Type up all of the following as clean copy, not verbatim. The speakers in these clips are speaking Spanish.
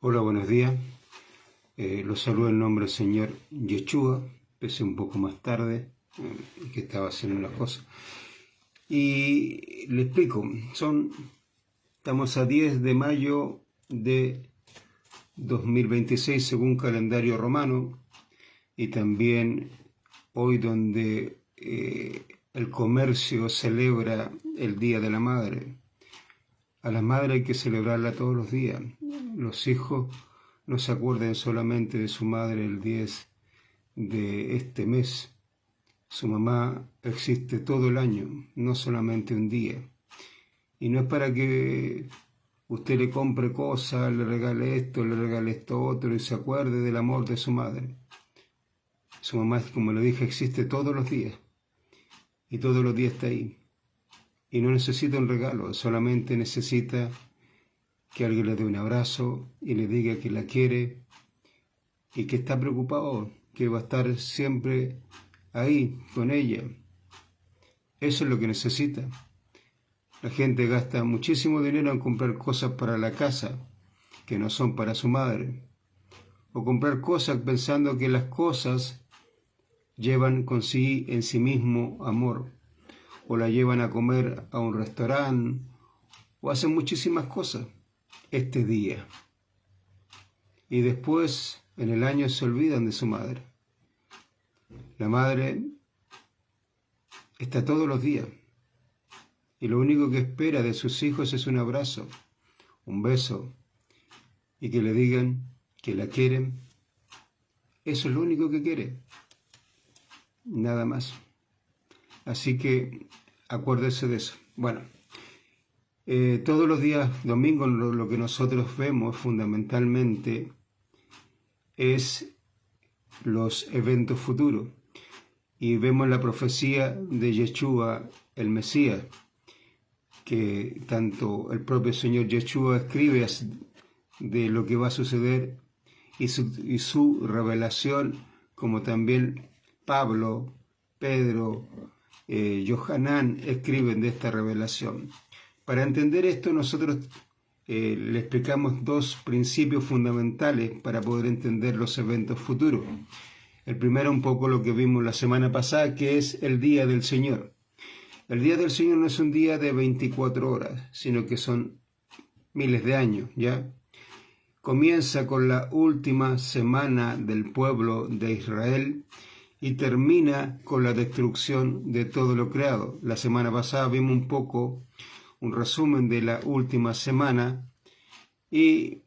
Hola, buenos días. Los saludo en nombre del Señor Yeshua. Empecé un poco más tarde, que estaba haciendo unas cosas. Y le explico, estamos a 10 de mayo de 2026 según calendario romano, y también hoy donde el comercio celebra el Día de la Madre. A la madre hay que celebrarla todos los días. Los hijos no se acuerden solamente de su madre el 10 de este mes. Su mamá existe todo el año, no solamente un día. Y no es para que usted le compre cosas, le regale esto otro y se acuerde del amor de su madre. Su mamá, como le dije, existe todos los días. Y todos los días está ahí. Y no necesita un regalo, solamente necesita que alguien le dé un abrazo y le diga que la quiere y que está preocupado, que va a estar siempre ahí con ella. Eso es lo que necesita. La gente gasta muchísimo dinero en comprar cosas para la casa que no son para su madre, o comprar cosas pensando que las cosas llevan en sí mismo amor, o la llevan a comer a un restaurante, o hacen muchísimas cosas este día. Y después, en el año, se olvidan de su madre. La madre está todos los días. Y lo único que espera de sus hijos es un abrazo, un beso, y que le digan que la quieren. Eso es lo único que quiere. Nada más. Así que acuérdese de eso. Bueno, todos los días domingos lo que nosotros vemos fundamentalmente es los eventos futuros. Y vemos la profecía de Yeshua, el Mesías, que tanto el propio Señor Yeshua escribe de lo que va a suceder y su revelación, como también Pablo, Pedro, Yohanan escriben de esta revelación. Para entender esto, nosotros le explicamos dos principios fundamentales para poder entender los eventos futuros. El primero, un poco lo que vimos la semana pasada, que es el Día del Señor. El Día del Señor no es un día de 24 horas, sino que son miles de años, ¿ya? Comienza con la última semana del pueblo de Israel y termina con la destrucción de todo lo creado. La semana pasada vimos un poco un resumen de la última semana y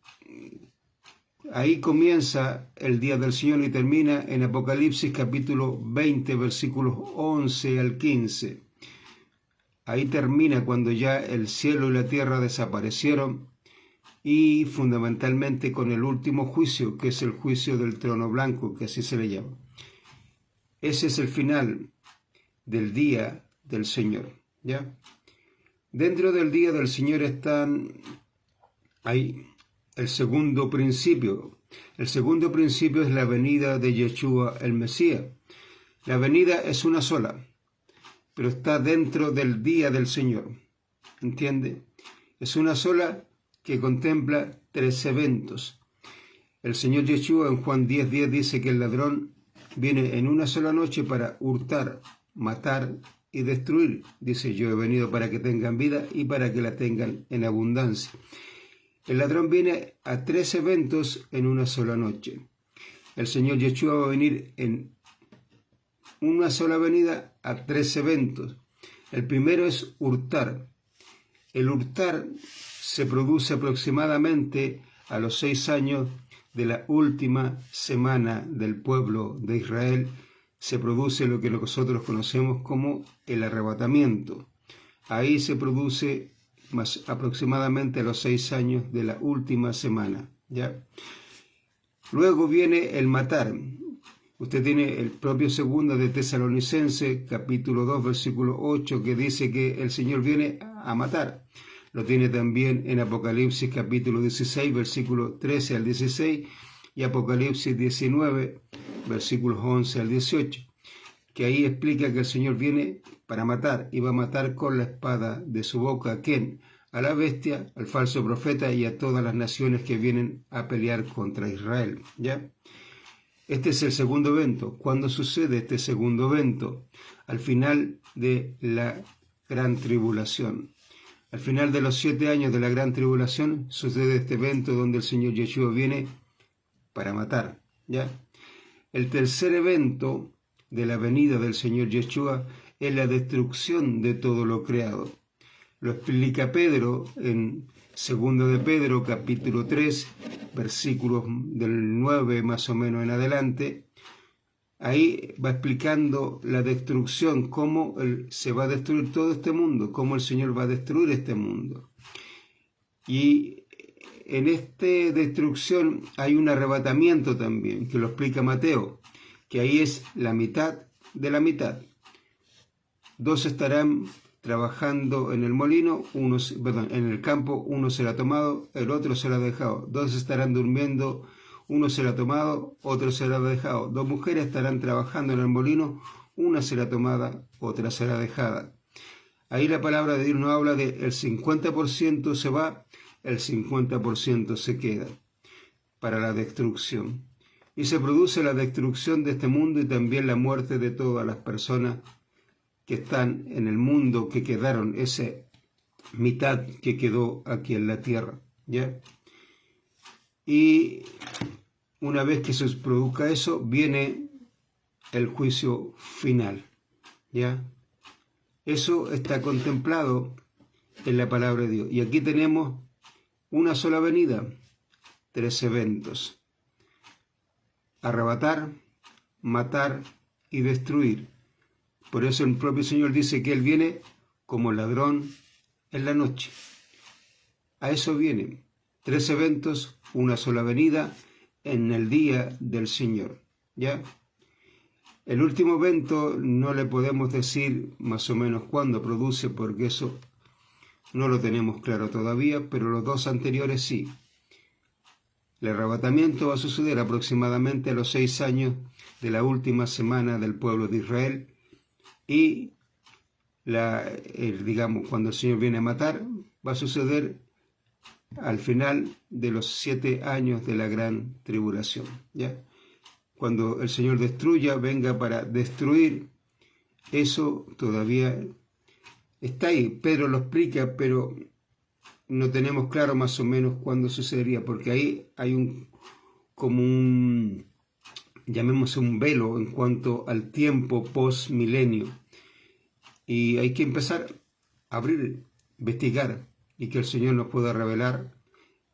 ahí comienza el Día del Señor y termina en Apocalipsis capítulo 20, versículos 11 al 15. Ahí termina cuando ya el cielo y la tierra desaparecieron y fundamentalmente con el último juicio, que es el juicio del trono blanco, que así se le llama. Ese es el final del Día del Señor, ¿ya? Dentro del Día del Señor hay el segundo principio. El segundo principio es la venida de Yeshua el Mesías. La venida es una sola, pero está dentro del Día del Señor. ¿Entiende? Es una sola que contempla tres eventos. El Señor Yeshua en Juan 10:10 dice que el ladrón viene en una sola noche para hurtar, matar y destruir. Dice, yo he venido para que tengan vida y para que la tengan en abundancia. El ladrón viene a tres eventos en una sola noche. El Señor Yeshua va a venir en una sola venida a tres eventos. El primero es hurtar. El hurtar se produce aproximadamente a los 6 años de la última semana del pueblo de Israel. Se produce lo que nosotros conocemos como el arrebatamiento. Ahí se produce aproximadamente a los 6 años de la última semana, ¿ya? Luego viene el matar. Usted tiene el propio segundo de Tesalonicenses, capítulo 2, versículo 8, que dice que el Señor viene a matar. Lo tiene también en Apocalipsis, capítulo 16, versículo 13 al 16, y Apocalipsis 19, versículos 11 al 18, que ahí explica que el Señor viene para matar, y va a matar con la espada de su boca. ¿A quién? a la bestia, al falso profeta y a todas las naciones que vienen a pelear contra Israel. ¿Ya? Este es el segundo evento. ¿Cuándo sucede este segundo evento? Al final de la gran tribulación. Al final de los 7 años de la gran tribulación sucede este evento donde el Señor Yeshua viene para matar. ¿Ya? El tercer evento de la venida del Señor Yeshua es la destrucción de todo lo creado. Lo explica Pedro en 2 de Pedro, capítulo 3, versículos del 9 más o menos en adelante. Ahí va explicando la destrucción, cómo se va a destruir todo este mundo, cómo el Señor va a destruir este mundo. Y en esta destrucción hay un arrebatamiento también, que lo explica Mateo, que ahí es la mitad de la mitad. 2 estarán trabajando en el molino, en el campo, uno será tomado, el otro será dejado. 2 estarán durmiendo, uno será tomado, otro será dejado. 2 mujeres estarán trabajando en el molino, una será tomada, otra será dejada. Ahí la palabra de Dios nos habla de el 50% se va, el 50% se queda para la destrucción. Y se produce la destrucción de este mundo y también la muerte de todas las personas que están en el mundo, que quedaron, esa mitad que quedó aquí en la tierra, ¿ya? Y una vez que se produzca eso, viene el juicio final, ¿ya? Eso está contemplado en la palabra de Dios. Y aquí tenemos una sola venida, 3 eventos: arrebatar, matar y destruir. Por eso el propio Señor dice que Él viene como ladrón en la noche. A eso viene. 3 eventos, una sola venida en el día del Señor. ¿Ya? El último evento no le podemos decir más o menos cuándo produce, porque eso no lo tenemos claro todavía, pero los 2 anteriores sí. El arrebatamiento va a suceder aproximadamente a los 6 años de la última semana del pueblo de Israel. Y digamos, cuando el Señor viene a matar, va a suceder al final de los 7 años de la gran tribulación. ¿Ya? Cuando el Señor destruya, venga para destruir, eso todavía está ahí. Pedro lo explica, pero no tenemos claro más o menos cuándo sucedería, porque ahí hay llamémoslo un velo en cuanto al tiempo post-milenio. Y hay que empezar a abrir, investigar, y que el Señor nos pueda revelar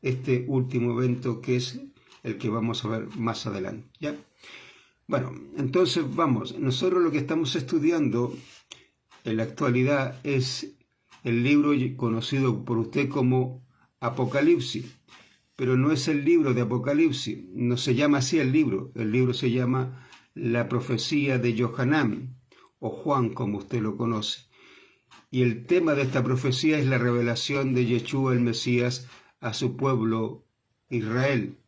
este último evento, que es el que vamos a ver más adelante. ¿Ya? Bueno, entonces vamos. Nosotros lo que estamos estudiando en la actualidad es el libro conocido por usted como Apocalipsis. Pero no es el libro de Apocalipsis, no se llama así el libro se llama La Profecía de Yohanan, o Juan, como usted lo conoce. Y el tema de esta profecía es la revelación de Yeshua el Mesías a su pueblo Israel.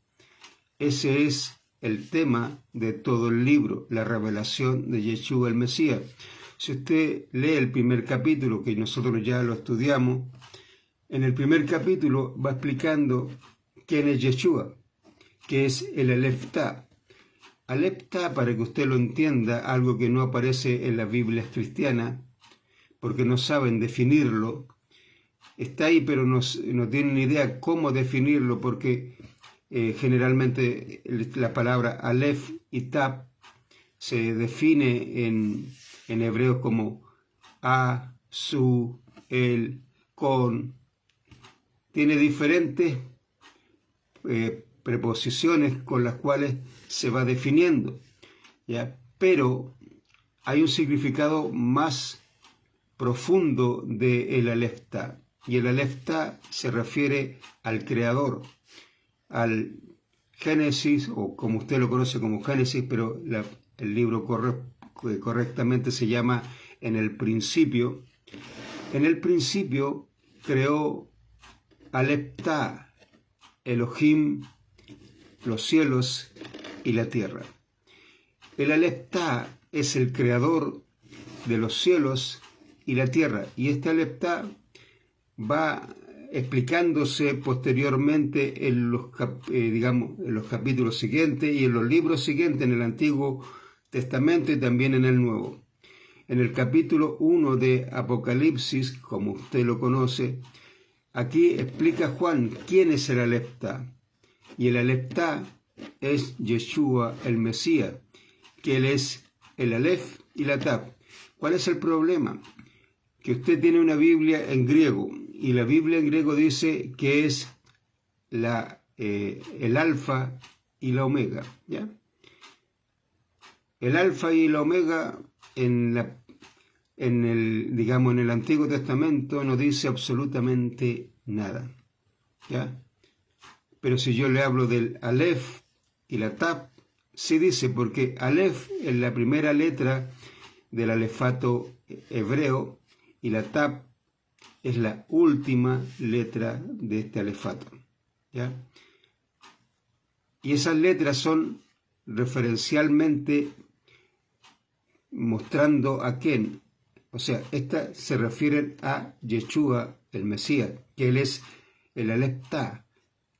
Ese es el tema de todo el libro, la revelación de Yeshua el Mesías. Si usted lee el primer capítulo, que nosotros ya lo estudiamos, en el primer capítulo va explicando quién es Yeshua, que es el Aleftá. Aleftá, para que usted lo entienda, algo que no aparece en las Biblias cristianas, porque no saben definirlo. Está ahí, pero no tienen idea cómo definirlo, porque generalmente la palabra Aleph y Tab se define en hebreo como A, Su, El, Con. Tiene diferentes preposiciones con las cuales se va definiendo, ¿ya? Pero hay un significado más profundo de el Aleftá, y el Aleftá se refiere al Creador, al Génesis, o como usted lo conoce como Génesis, pero el libro correctamente se llama En el principio. En el principio creó Aleftá, Elohim, los cielos y la tierra. El Aleftá es el creador de los cielos y la tierra, y este Aleftá va explicándose posteriormente en en los capítulos siguientes y en los libros siguientes en el Antiguo Testamento y también en el Nuevo. En el capítulo 1 de Apocalipsis, como usted lo conoce, aquí explica Juan quién es el Aleptá. Y el Aleptá es Yeshua, el Mesías, que él es el Aleph y la Tab. ¿Cuál es el problema? Que usted tiene una Biblia en griego, y la Biblia en griego dice que es el alfa y la omega, ¿ya? El alfa y la omega en el Antiguo Testamento no dice absolutamente nada, ¿ya? Pero si yo le hablo del Aleph y la Tab, sí dice, porque Aleph es la primera letra del alefato hebreo y la Tab es la última letra de este alefato, ¿ya? Y esas letras son referencialmente mostrando a quién. O sea, estas se refieren a Yeshua, el Mesías, que él es el Aleptá,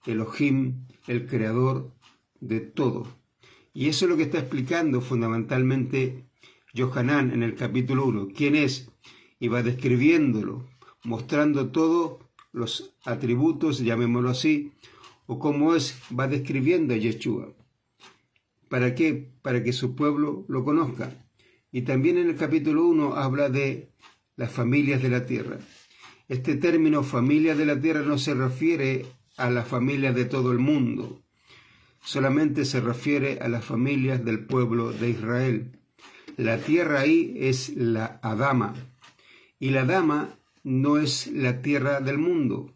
Elohim, el creador de todo. Y eso es lo que está explicando fundamentalmente Yohanan en el capítulo 1. ¿Quién es? Y va describiéndolo, mostrando todos los atributos, llamémoslo así, o cómo es, va describiendo a Yeshua. ¿Para qué? Para que su pueblo lo conozca. Y también en el capítulo 1 habla de las familias de la tierra. Este término familia de la tierra no se refiere a las familias de todo el mundo, solamente se refiere a las familias del pueblo de Israel. La tierra ahí es la Adama, y la Adama no es la tierra del mundo.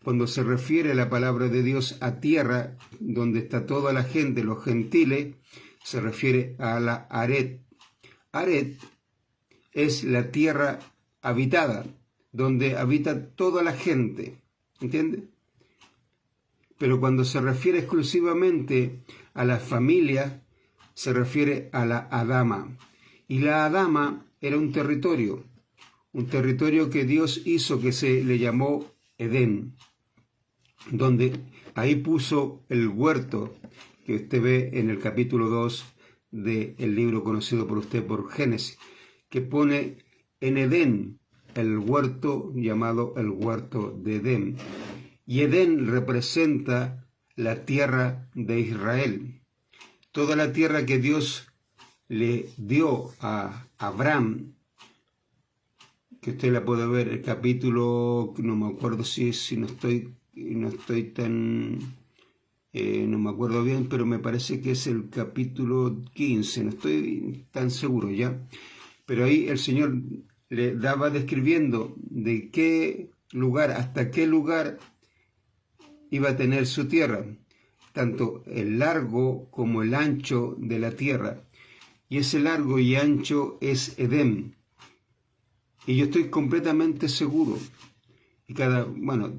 Cuando se refiere la palabra de Dios a tierra, donde está toda la gente, los gentiles, se refiere a la Aret. Aret es la tierra habitada, donde habita toda la gente, ¿entiende? Pero cuando se refiere exclusivamente a la familia, se refiere a la Adama. Y la Adama era un territorio que Dios hizo, que se le llamó Edén, donde ahí puso el huerto que usted ve en el capítulo 2 del libro conocido por usted por Génesis, que pone en Edén el huerto llamado el huerto de Edén. Y Edén representa la tierra de Israel. Toda la tierra que Dios le dio a Abraham, que usted la puede ver, el capítulo, no me acuerdo no me acuerdo bien, pero me parece que es el capítulo 15, no estoy tan seguro ya. Pero ahí el Señor le daba describiendo de qué lugar, hasta qué lugar iba a tener su tierra, tanto el largo como el ancho de la tierra. Y ese largo y ancho es Edén. Y yo estoy completamente seguro, y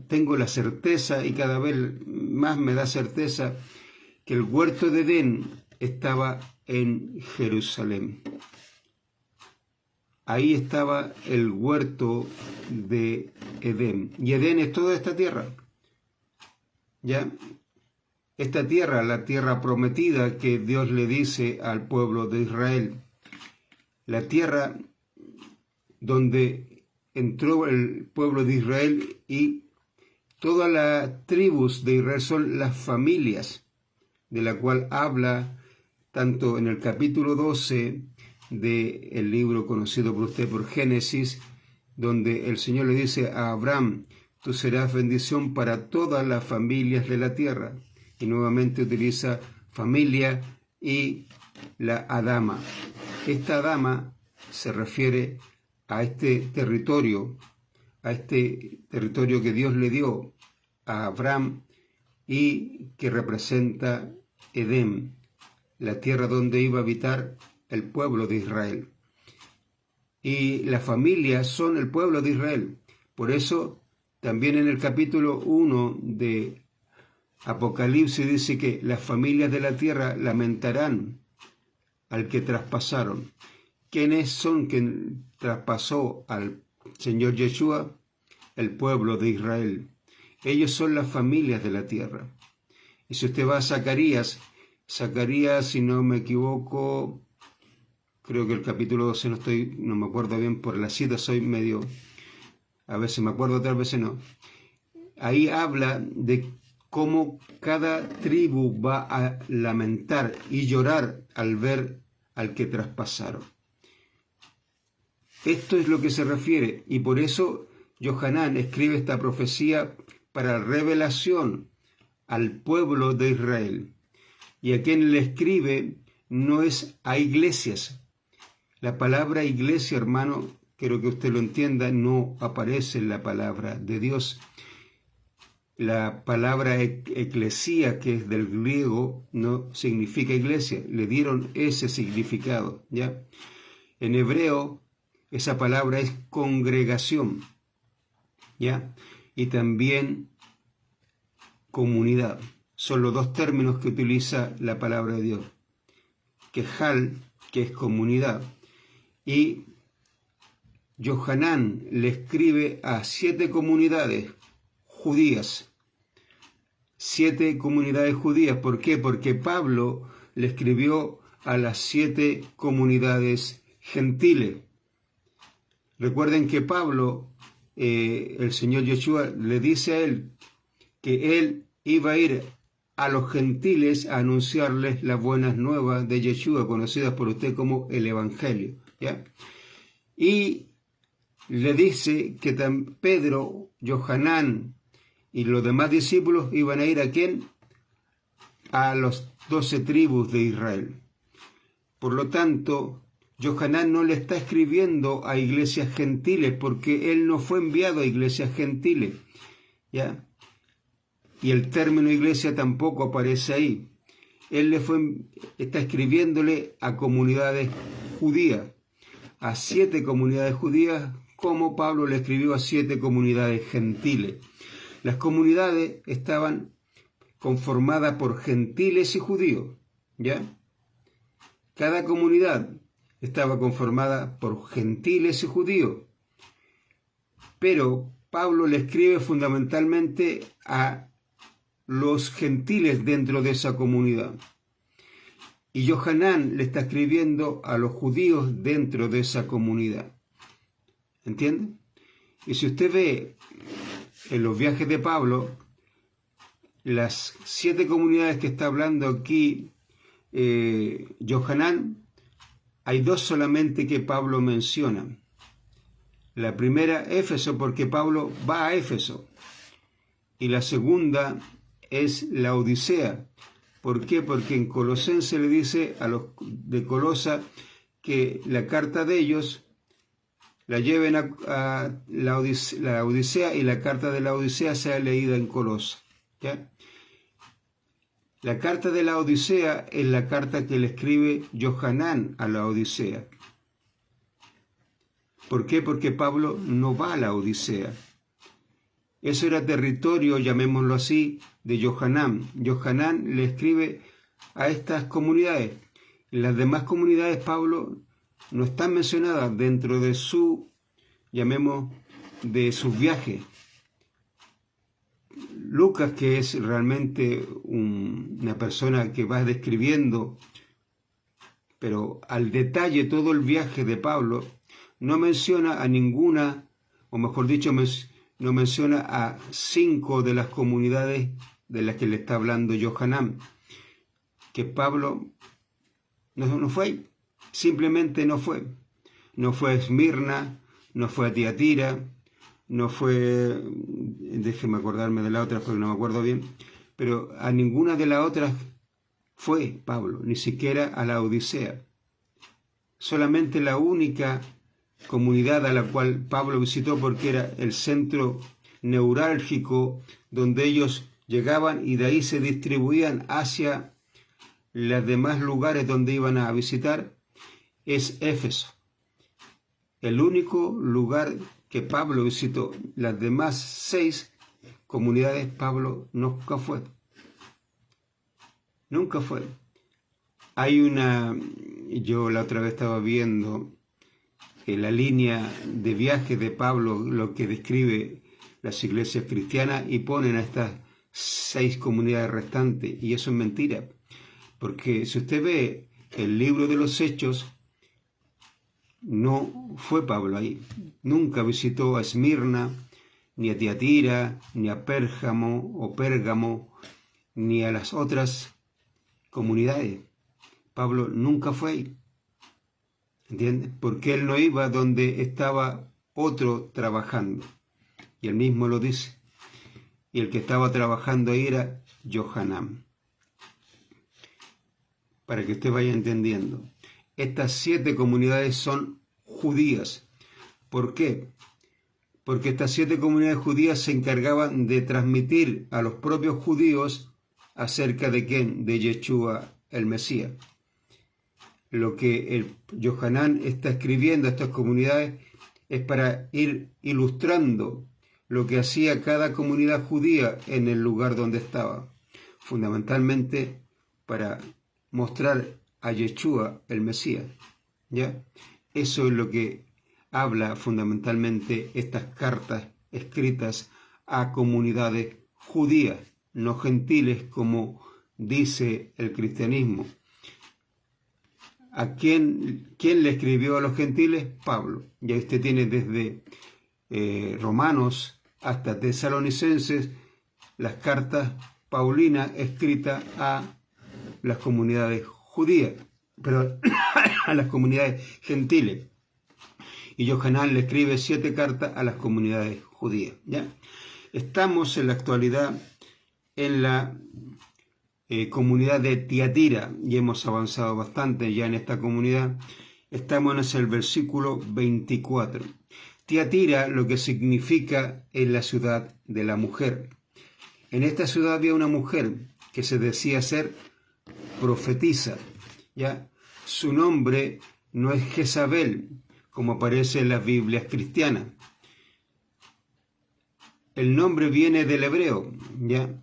tengo la certeza, y cada vez más me da certeza, que el huerto de Edén estaba en Jerusalén. Ahí estaba el huerto de Edén. Y Edén es toda esta tierra. ¿Ya? Esta tierra, la tierra prometida que Dios le dice al pueblo de Israel. La tierra donde entró el pueblo de Israel, y todas las tribus de Israel son las familias, de la cual habla tanto en el capítulo 12 del libro conocido por usted por Génesis, donde el Señor le dice a Abraham: tú serás bendición para todas las familias de la tierra. Y nuevamente utiliza familia y la Adama. Esta Adama se refiere a este territorio que Dios le dio a Abraham y que representa Edén, la tierra donde iba a habitar el pueblo de Israel. Y las familias son el pueblo de Israel. Por eso también en el capítulo 1 de Apocalipsis dice que las familias de la tierra lamentarán al que traspasaron. ¿Quiénes son quien traspasó al Señor Yeshua? El pueblo de Israel. Ellos son las familias de la tierra. Y si usted va a Zacarías, si no me equivoco, creo que el capítulo 12, no me acuerdo bien por la cita, soy medio, a veces me acuerdo, otras veces no. Ahí habla de cómo cada tribu va a lamentar y llorar al ver al que traspasaron. Esto es lo que se refiere, y por eso Johanán escribe esta profecía para revelación al pueblo de Israel. Y a quien le escribe no es a iglesias. La palabra iglesia, hermano, quiero que usted lo entienda, no aparece en la palabra de Dios. La palabra eclesía, que es del griego, no significa iglesia. Le dieron ese significado, ¿ya? En hebreo, esa palabra es congregación, ¿ya? Y también comunidad. Son los dos términos que utiliza la palabra de Dios. Quejal, que es comunidad. Y Johanán le escribe a 7 comunidades judías. 7 comunidades judías. ¿Por qué? Porque Pablo le escribió a las 7 comunidades gentiles. Recuerden que Pablo, el Señor Yeshua, le dice a él que él iba a ir a los gentiles a anunciarles las buenas nuevas de Yeshua, conocidas por usted como el Evangelio, ¿ya? Y le dice que Pedro, Johanán y los demás discípulos iban a ir ¿a quién? A los 12 tribus de Israel. Por lo tanto, Johanán no le está escribiendo a iglesias gentiles porque él no fue enviado a iglesias gentiles, ¿ya? Y el término iglesia tampoco aparece ahí. Él está escribiéndole a comunidades judías, a 7 comunidades judías, como Pablo le escribió a 7 comunidades gentiles. Las comunidades estaban conformadas por gentiles y judíos, ¿ya? Cada comunidad estaba conformada por gentiles y judíos, pero Pablo le escribe fundamentalmente a los gentiles dentro de esa comunidad. Y Johanán le está escribiendo a los judíos dentro de esa comunidad. ¿Entiende? Y si usted ve en los viajes de Pablo, las 7 comunidades que está hablando aquí Johanán, hay 2 solamente que Pablo menciona. La primera, Éfeso, porque Pablo va a Éfeso. Y la segunda es la Odisea. ¿Por qué? Porque en Colosenses le dice a los de Colosa que la carta de ellos la lleven a la Odisea y la carta de la Odisea sea leída en Colosa, ¿ya? La carta de la Odisea es la carta que le escribe Johanán a la Odisea. ¿Por qué? Porque Pablo no va a la Odisea. Eso era territorio, llamémoslo así, de Johanán. Johanán le escribe a estas comunidades. Las demás comunidades, Pablo, no están mencionadas dentro de su, de sus viajes. Lucas, que es realmente una persona que va describiendo, pero al detalle todo el viaje de Pablo, no menciona a ninguna, o mejor dicho, no menciona a 5 de las comunidades de las que le está hablando Johanán, que Pablo no fue ahí, simplemente no fue. No fue a Esmirna, no fue a Tiatira, no fue, déjeme acordarme de la otra porque no me acuerdo bien, pero a ninguna de las otras fue Pablo, ni siquiera a la Odisea. Solamente la única comunidad a la cual Pablo visitó, porque era el centro neurálgico donde ellos llegaban y de ahí se distribuían hacia los demás lugares donde iban a visitar, es Éfeso. El único lugar que Pablo visitó. Las demás 6 comunidades Pablo nunca fue. Nunca fue. Hay yo la otra vez estaba viendo la línea de viaje de Pablo, lo que describe las iglesias cristianas y ponen a estas 6 comunidades restantes, y eso es mentira, porque si usted ve el libro de los Hechos, no fue Pablo ahí, nunca visitó a Esmirna, ni a Tiatira, ni a Pérgamo, ni a las otras comunidades. Pablo nunca fue ahí, ¿entiendes? Porque él no iba donde estaba otro trabajando, y él mismo lo dice, y el que estaba trabajando ahí era Johanán. Para que usted vaya entendiendo, estas 7 comunidades son judías. ¿Por qué? Porque estas 7 comunidades judías se encargaban de transmitir a los propios judíos acerca de quién, de Yeshua el Mesías. Lo que el Johanán está escribiendo a estas comunidades es para ir ilustrando lo que hacía cada comunidad judía en el lugar donde estaba, fundamentalmente para mostrar a Yeshua el Mesías, ¿ya? Eso es lo que habla fundamentalmente estas cartas escritas a comunidades judías, no gentiles como dice el cristianismo. ¿A quién le escribió a los gentiles? Pablo. Ya usted tiene desde Romanos hasta Tesalonicenses las cartas paulinas escritas a las comunidades judías, pero a las comunidades gentiles. Y Johanán le escribe 7 cartas a las comunidades judías, ¿ya? Estamos en la actualidad en la comunidad de Tiatira, y hemos avanzado bastante ya en esta comunidad. Estamos en el versículo 24. Tiatira, lo que significa es la ciudad de la mujer. En esta ciudad había una mujer que se decía ser profetisa, ¿ya? Su nombre no es Jezabel, como aparece en las Biblias cristianas. El nombre viene del hebreo, ¿ya?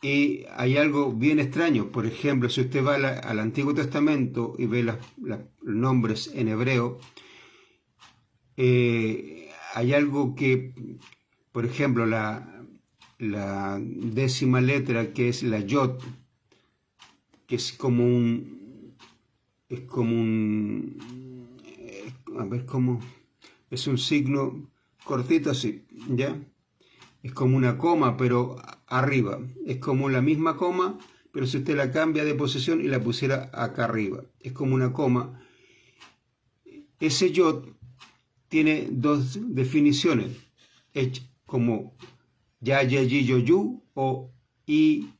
Y hay algo bien extraño. Por ejemplo, si usted va al Antiguo Testamento y ve los nombres en hebreo, hay algo que, por ejemplo, la 10ª letra, que es la Yod, que es como un, a ver cómo, es un signo cortito así, ¿ya? Es como una coma, pero arriba. Es como la misma coma, pero si usted la cambia de posición y la pusiera acá arriba. Es como una coma. Ese yod tiene 2 definiciones. Es como ya, yi, yo, yu, o i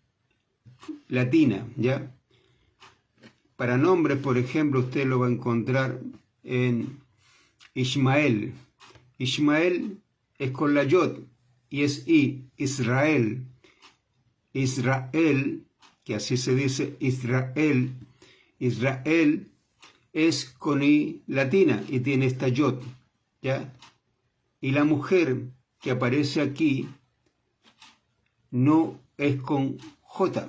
latina, ¿ya? Para nombres, por ejemplo, usted lo va a encontrar en Ismael. Ismael es con la yod. Y es Israel. Israel, que así se dice, Israel. Israel es con I latina y tiene esta yod, ¿ya? Y la mujer que aparece aquí no es con J,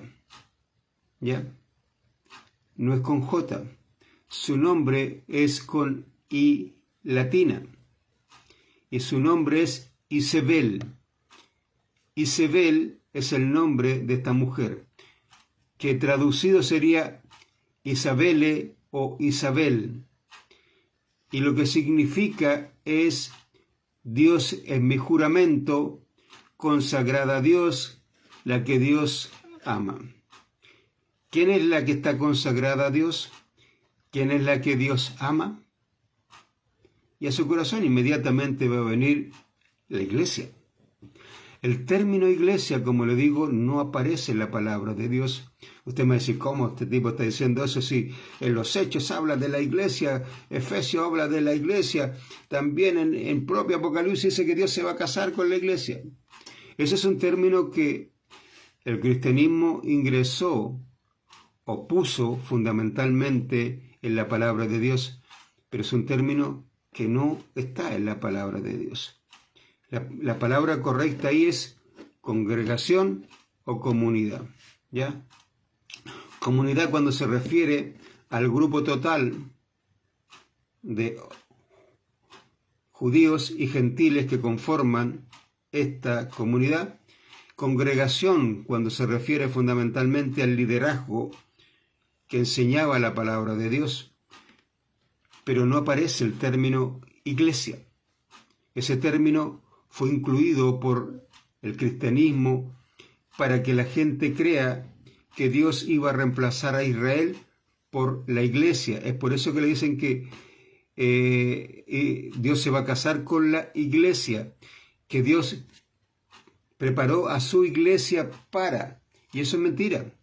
¿ya? No es con J. Su nombre es con I latina. Y su nombre es Isabel. Isabel es el nombre de esta mujer, que traducido sería Isabele o Isabel, y lo que significa es Dios es mi juramento, consagrada a Dios, la que Dios ama. ¿Quién es la que está consagrada a Dios? ¿Quién es la que Dios ama? Y a su corazón inmediatamente va a venir la iglesia. El término iglesia, como le digo, no aparece en la palabra de Dios. Usted me va a decir, ¿cómo este tipo está diciendo eso? Si en los Hechos habla de la iglesia, Efesios habla de la iglesia, también en propio Apocalipsis dice que Dios se va a casar con la iglesia. Ese es un término que el cristianismo ingresó o puso fundamentalmente en la palabra de Dios, pero es un término que no está en la palabra de Dios. La palabra correcta ahí es congregación o comunidad, ¿ya? Comunidad cuando se refiere al grupo total de judíos y gentiles que conforman esta comunidad. Congregación, cuando se refiere fundamentalmente al liderazgo que enseñaba la palabra de Dios, pero no aparece el término iglesia. Ese término fue incluido por el cristianismo para que la gente crea que Dios iba a reemplazar a Israel por la iglesia. Es por eso que le dicen que Dios se va a casar con la iglesia, que Dios preparó a su iglesia para, y eso es mentira.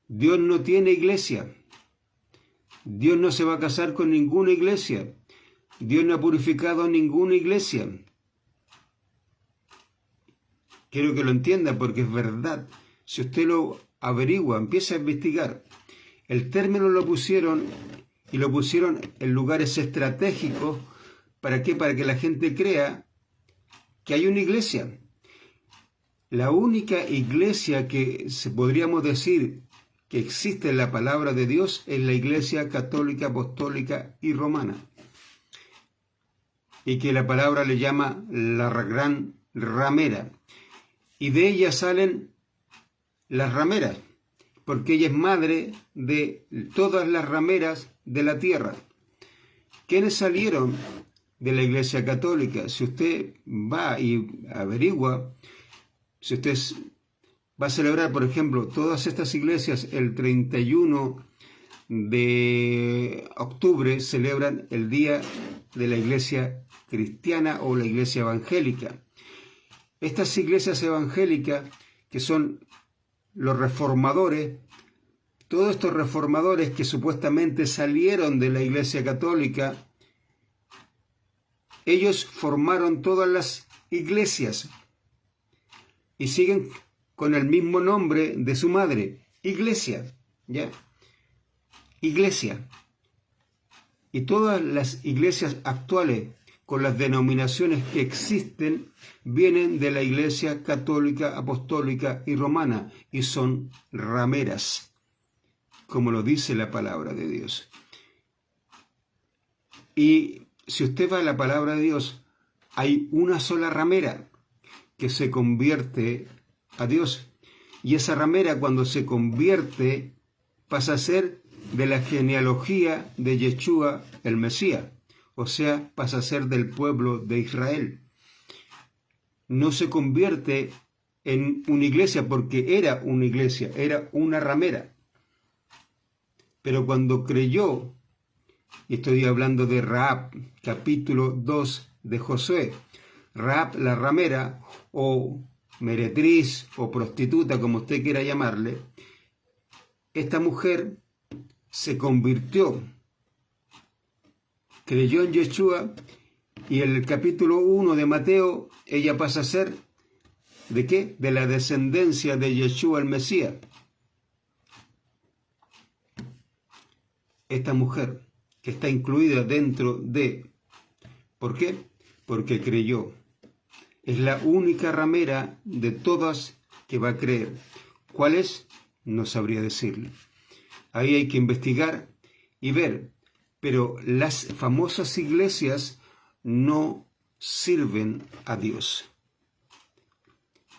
Dios no tiene iglesia. Dios no se va a casar con ninguna iglesia. Dios no ha purificado a ninguna iglesia. Quiero que lo entienda porque es verdad. Si usted lo averigua, empieza a investigar. El término lo pusieron en lugares estratégicos. ¿Para qué? Para que la gente crea que hay una iglesia. La única iglesia que podríamos decir que existe en la palabra de Dios es la Iglesia Católica, Apostólica y Romana. Y que la palabra le llama la gran ramera. Y de ella salen las rameras, porque ella es madre de todas las rameras de la tierra. ¿Quiénes salieron de la Iglesia Católica? Si usted va y averigua, si usted va a celebrar, por ejemplo, todas estas iglesias el 31 de octubre celebran el Día de la Iglesia Cristiana o la Iglesia Evangélica. Estas iglesias evangélicas, que son los reformadores, todos estos reformadores que supuestamente salieron de la Iglesia Católica, ellos formaron todas las iglesias y siguen con el mismo nombre de su madre, Iglesia, ¿ya? Iglesia. Y todas las iglesias actuales, con las denominaciones que existen, vienen de la Iglesia Católica, Apostólica y Romana, y son rameras, como lo dice la palabra de Dios. Y si usted va a la palabra de Dios, hay una sola ramera que se convierte a Dios. Y esa ramera, cuando se convierte, pasa a ser de la genealogía de Yeshua el Mesías. O sea, pasa a ser del pueblo de Israel. No se convierte en una iglesia porque era una iglesia, era una ramera. Pero cuando creyó, y estoy hablando de Rahab, capítulo 2 de Josué, Rahab la ramera, o meretriz, o prostituta, como usted quiera llamarle, esta mujer se convirtió, creyó en Yeshua, y en el capítulo 1 de Mateo, ella pasa a ser, ¿de qué? De la descendencia de Yeshua el Mesías. Esta mujer que está incluida dentro de... ¿Por qué? Porque creyó. Es la única ramera de todas que va a creer. ¿Cuál es? No sabría decirle. Ahí hay que investigar y ver. Pero las famosas iglesias no sirven a Dios.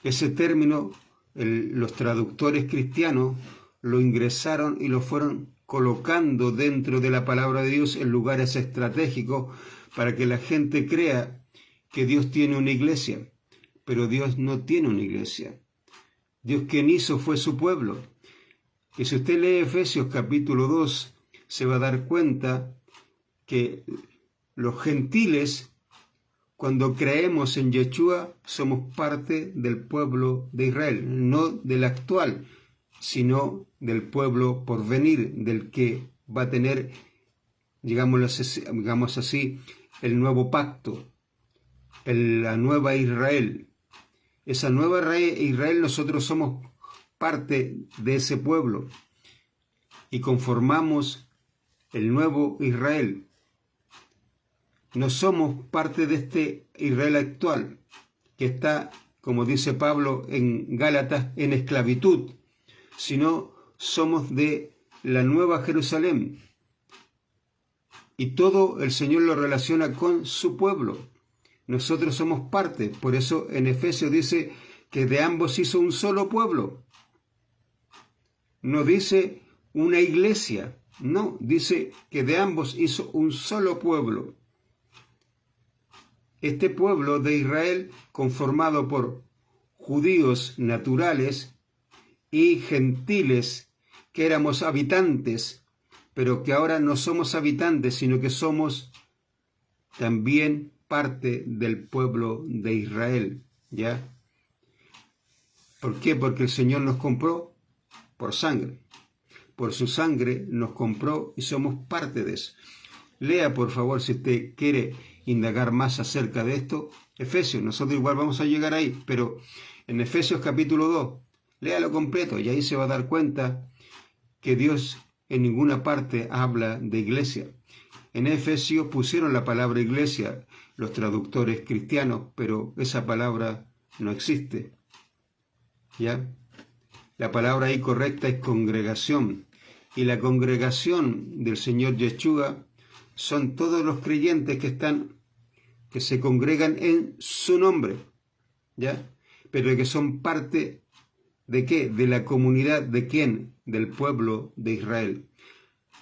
Ese término, los traductores cristianos lo ingresaron y lo fueron colocando dentro de la palabra de Dios en lugares estratégicos para que la gente crea que Dios tiene una iglesia, pero Dios no tiene una iglesia. Dios quien hizo fue su pueblo. Y si usted lee Efesios capítulo 2, se va a dar cuenta que los gentiles, cuando creemos en Yeshua, somos parte del pueblo de Israel, no del actual, sino del pueblo por venir, del que va a tener, digamos así, el nuevo pacto, la nueva Israel. Esa nueva Israel, nosotros somos parte de ese pueblo y conformamos el nuevo Israel. No somos parte de este Israel actual, que está, como dice Pablo en Gálatas, en esclavitud, sino somos de la nueva Jerusalén. Y todo el Señor lo relaciona con su pueblo. nosotros somos parte. Por eso en Efesios dice que de ambos hizo un solo pueblo. No dice una iglesia, no, dice que de ambos hizo un solo pueblo. Este pueblo de Israel, conformado por judíos naturales y gentiles, que éramos habitantes, pero que ahora no somos habitantes, sino que somos también parte del pueblo de Israel, ¿ya? ¿Por qué? Porque el Señor nos compró por sangre. Por su sangre nos compró y somos parte de eso. Lea, por favor, si usted quiere indagar más acerca de esto, Efesios. Nosotros igual vamos a llegar ahí, pero en Efesios capítulo 2, léalo completo y ahí se va a dar cuenta que Dios en ninguna parte habla de iglesia. En Efesios pusieron la palabra iglesia los traductores cristianos, pero esa palabra no existe. ¿Ya? La palabra ahí correcta es congregación. Y la congregación del Señor Yeshua son todos los creyentes que se congregan en su nombre, ¿ya? Pero que son parte ¿de qué? De la comunidad, ¿de quién? Del pueblo de Israel.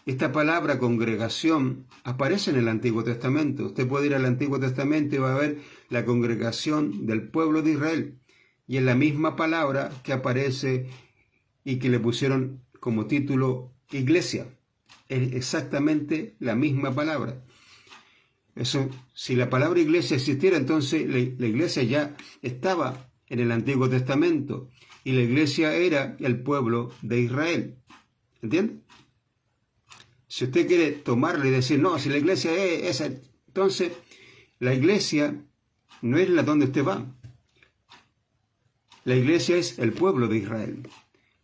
Esta palabra congregación aparece en el Antiguo Testamento. Usted puede ir al Antiguo Testamento y va a ver la congregación del pueblo de Israel. Y es la misma palabra que aparece y que le pusieron como título iglesia. Es exactamente la misma palabra. Eso, si la palabra iglesia existiera, entonces la iglesia ya estaba en el Antiguo Testamento y la iglesia era el pueblo de Israel. ¿Entiende? Si usted quiere tomarlo y decir, no, si la iglesia es esa, entonces la iglesia no es la donde usted va. La iglesia es el pueblo de Israel.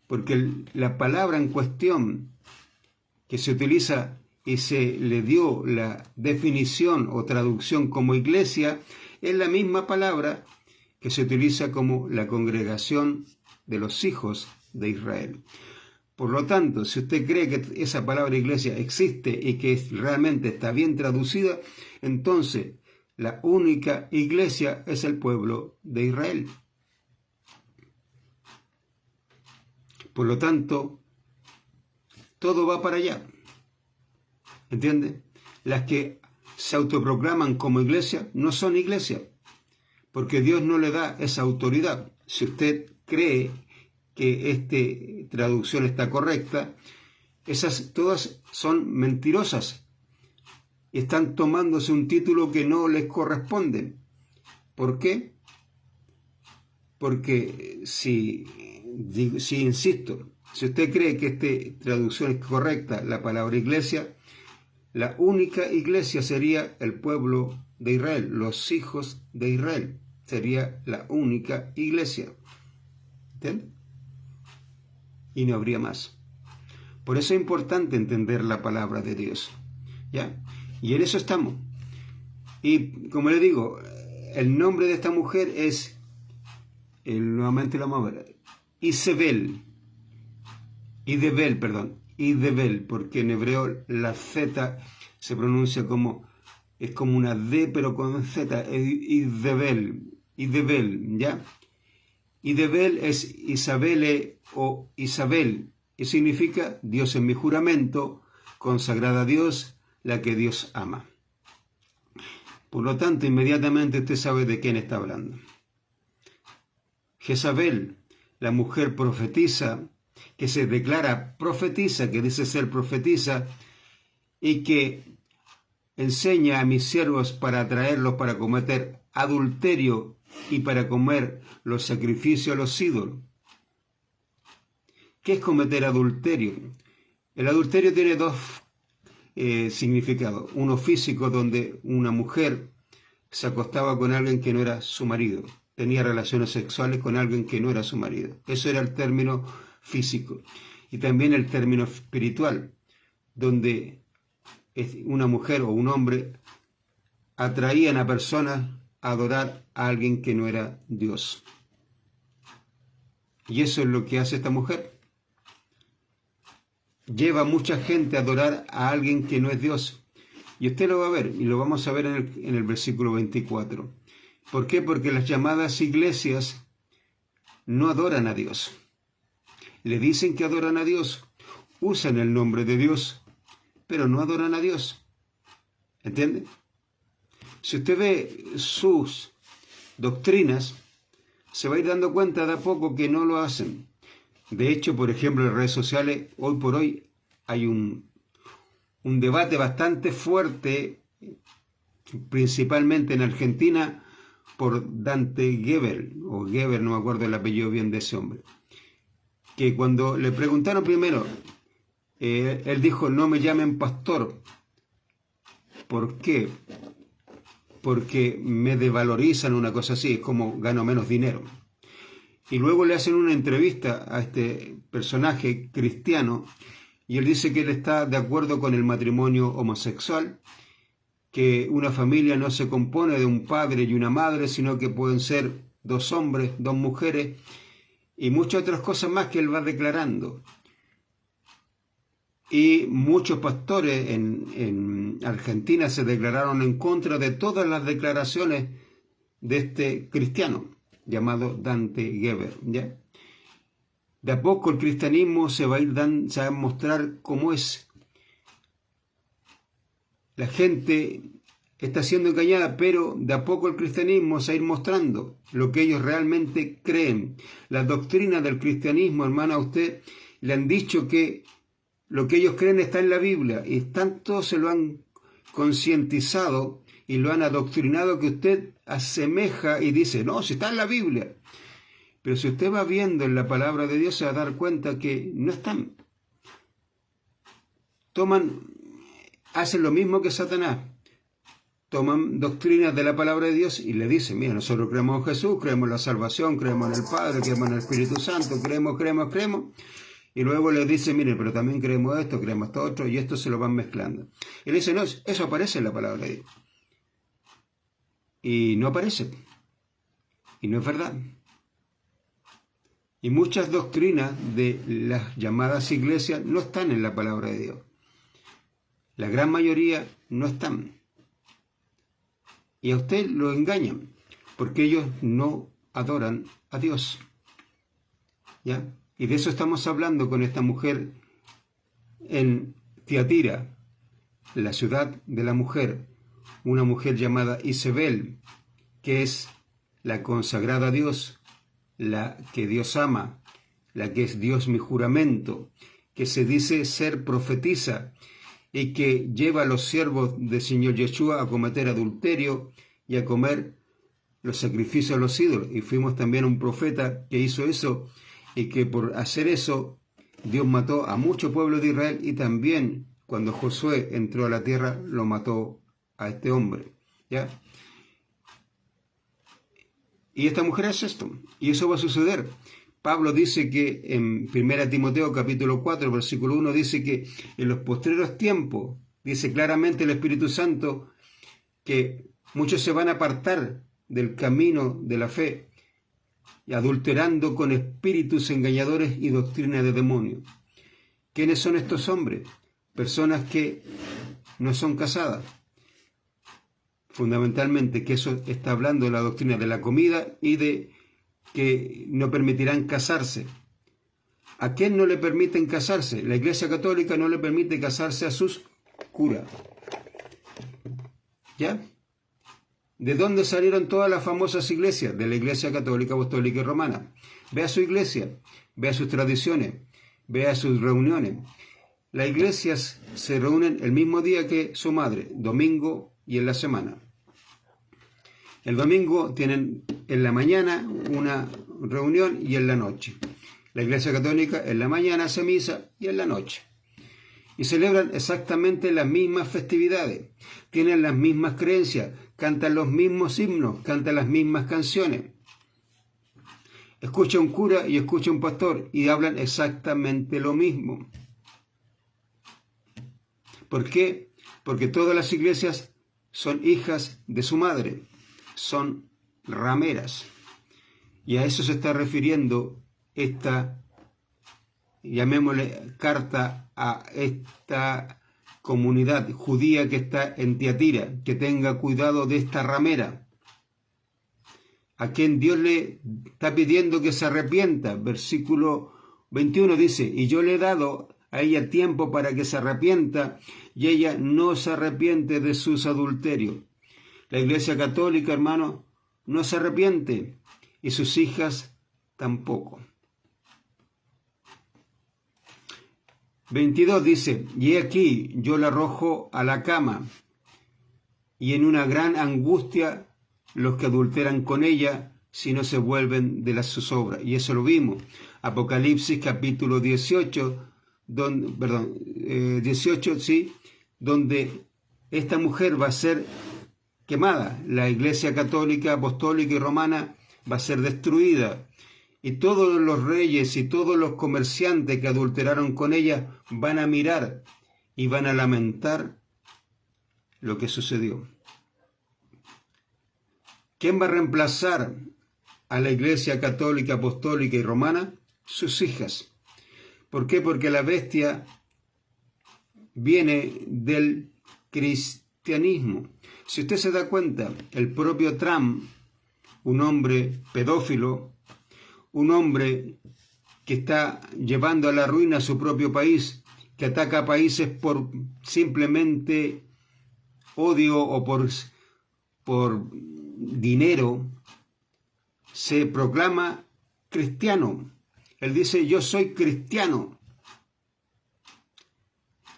Porque la palabra en cuestión que se utiliza y se le dio la definición o traducción como iglesia es la misma palabra que se utiliza como la congregación de los hijos de Israel. Por lo tanto, si usted cree que esa palabra iglesia existe y que realmente está bien traducida, entonces la única iglesia es el pueblo de Israel. Por lo tanto, todo va para allá. ¿Entiende? Las que se autoproclaman como iglesia no son iglesia, porque Dios no le da esa autoridad. Si usted cree que esta traducción está correcta, esas todas son mentirosas y están tomándose un título que no les corresponde. ¿Por qué? Porque si insisto, si usted cree que esta traducción es correcta, la palabra iglesia, la única iglesia sería el pueblo de Israel, los hijos de Israel, sería la única iglesia. ¿Entiende? Y no habría más. Por eso es importante entender la palabra de Dios, ¿ya? Y en eso estamos. Y como le digo, el nombre de esta mujer es, nuevamente lo vamos a ver, Idebel, porque en hebreo la Z se pronuncia como, es como una D pero con Z, Idebel, ¿ya? Idebel es Isabele o Isabel, y significa Dios en mi juramento, consagrada a Dios, la que Dios ama. Por lo tanto, inmediatamente usted sabe de quién está hablando. Jezabel, la mujer profetisa, que se declara profetisa, que dice ser profetisa, y que enseña a mis siervos para atraerlos para cometer adulterio y para comer los sacrificios a los ídolos. ¿Qué es cometer adulterio? El adulterio tiene dos significados. Uno físico, donde una mujer se acostaba con alguien que no era su marido, tenía relaciones sexuales con alguien que no era su marido. Eso era el término físico. Y también el término espiritual, donde una mujer o un hombre atraían a personas a adorar a alguien que no era Dios. Y eso es lo que hace esta mujer. Lleva a mucha gente a adorar a alguien que no es Dios. Y usted lo va a ver, y lo vamos a ver en el versículo 24. ¿Por qué? Porque las llamadas iglesias no adoran a Dios. Le dicen que adoran a Dios, usan el nombre de Dios, pero no adoran a Dios. ¿Entiende? Si usted ve sus doctrinas, se va a ir dando cuenta de a poco que no lo hacen. De hecho, por ejemplo, en redes sociales, hoy por hoy, hay un debate bastante fuerte, principalmente en Argentina, por Dante Gebel, o Geber, no me acuerdo el apellido bien de ese hombre, que cuando le preguntaron primero, él dijo, no me llamen pastor. ¿Por qué? Porque me desvalorizan, una cosa así, es como gano menos dinero. Y luego le hacen una entrevista a este personaje cristiano y él dice que él está de acuerdo con el matrimonio homosexual, que una familia no se compone de un padre y una madre, sino que pueden ser dos hombres, dos mujeres y muchas otras cosas más que él va declarando. Y muchos pastores en Argentina se declararon en contra de todas las declaraciones de este cristiano llamado Dante Gebel, ¿ya? De a poco el cristianismo se va a mostrar cómo es. La gente está siendo engañada, pero de a poco el cristianismo se va a ir mostrando lo que ellos realmente creen. Las doctrinas del cristianismo, hermana, a usted le han dicho que lo que ellos creen está en la Biblia y tanto se lo han concientizado y lo han adoctrinado que usted asemeja y dice, no, si está en la Biblia. Pero si usted va viendo en la palabra de Dios se va a dar cuenta que no están. Hacen lo mismo que Satanás. Toman doctrinas de la palabra de Dios y le dicen, mira, nosotros creemos en Jesús, creemos en la salvación, creemos en el Padre, creemos en el Espíritu Santo, creemos. Y luego les dice, mire, pero también creemos esto otro, y esto se lo van mezclando. Y le dice, no, eso aparece en la palabra de Dios. Y no aparece. Y no es verdad. Y muchas doctrinas de las llamadas iglesias no están en la palabra de Dios. La gran mayoría no están. Y a usted lo engañan, porque ellos no adoran a Dios. ¿Ya? Y de eso estamos hablando con esta mujer en Tiatira, la ciudad de la mujer, una mujer llamada Isabel, que es la consagrada a Dios, la que Dios ama, la que es Dios mi juramento, que se dice ser profetisa y que lleva a los siervos del Señor Yeshua a cometer adulterio y a comer los sacrificios a los ídolos. Y fuimos también un profeta que hizo eso, y que por hacer eso Dios mató a mucho pueblo de Israel, y también cuando Josué entró a la tierra lo mató a este hombre, ¿ya? Y esta mujer es esto, y eso va a suceder. Pablo dice que en 1 Timoteo capítulo 4, versículo 1, dice que en los postreros tiempos, dice claramente el Espíritu Santo, que muchos se van a apartar del camino de la fe, y adulterando con espíritus engañadores y doctrina de demonios. ¿Quiénes son estos hombres? Personas que no son casadas. Fundamentalmente, que eso está hablando de la doctrina de la comida y de que no permitirán casarse. ¿A quién no le permiten casarse? La Iglesia Católica no le permite casarse a sus curas. ¿Ya? ¿De dónde salieron todas las famosas iglesias? De la Iglesia Católica, Apostólica y Romana. Vea su iglesia, vea sus tradiciones, vea sus reuniones. Las iglesias se reúnen el mismo día que su madre, domingo y en la semana. El domingo tienen en la mañana una reunión y en la noche. La Iglesia Católica en la mañana hace misa y en la noche. Y celebran exactamente las mismas festividades, tienen las mismas creencias, cantan los mismos himnos, cantan las mismas canciones. Escucha un cura y escucha un pastor y hablan exactamente lo mismo. ¿Por qué? Porque todas las iglesias son hijas de su madre, son rameras. Y a eso se está refiriendo esta, llamémosle, carta a esta comunidad judía que está en Tiatira, que tenga cuidado de esta ramera. a quien Dios le está pidiendo que se arrepienta. Versículo 21 dice, y yo le he dado a ella tiempo para que se arrepienta, y ella no se arrepiente de sus adulterios. La Iglesia Católica, hermano, no se arrepiente, y sus hijas tampoco. 22 dice, y he aquí yo la arrojo a la cama, y en una gran angustia los que adulteran con ella, si no se vuelven de sus obras. Y eso lo vimos. Apocalipsis capítulo 18, 18, sí, donde esta mujer va a ser quemada. La Iglesia Católica, Apostólica y Romana va a ser destruida. Y todos los reyes y todos los comerciantes que adulteraron con ella van a mirar y van a lamentar lo que sucedió. ¿Quién va a reemplazar a la Iglesia Católica, Apostólica y Romana? Sus hijas. ¿Por qué? Porque la bestia viene del cristianismo. Si usted se da cuenta, el propio Trump, un hombre pedófilo, un hombre que está llevando a la ruina a su propio país, que ataca a países por simplemente odio o por dinero, se proclama cristiano. Él dice, yo soy cristiano.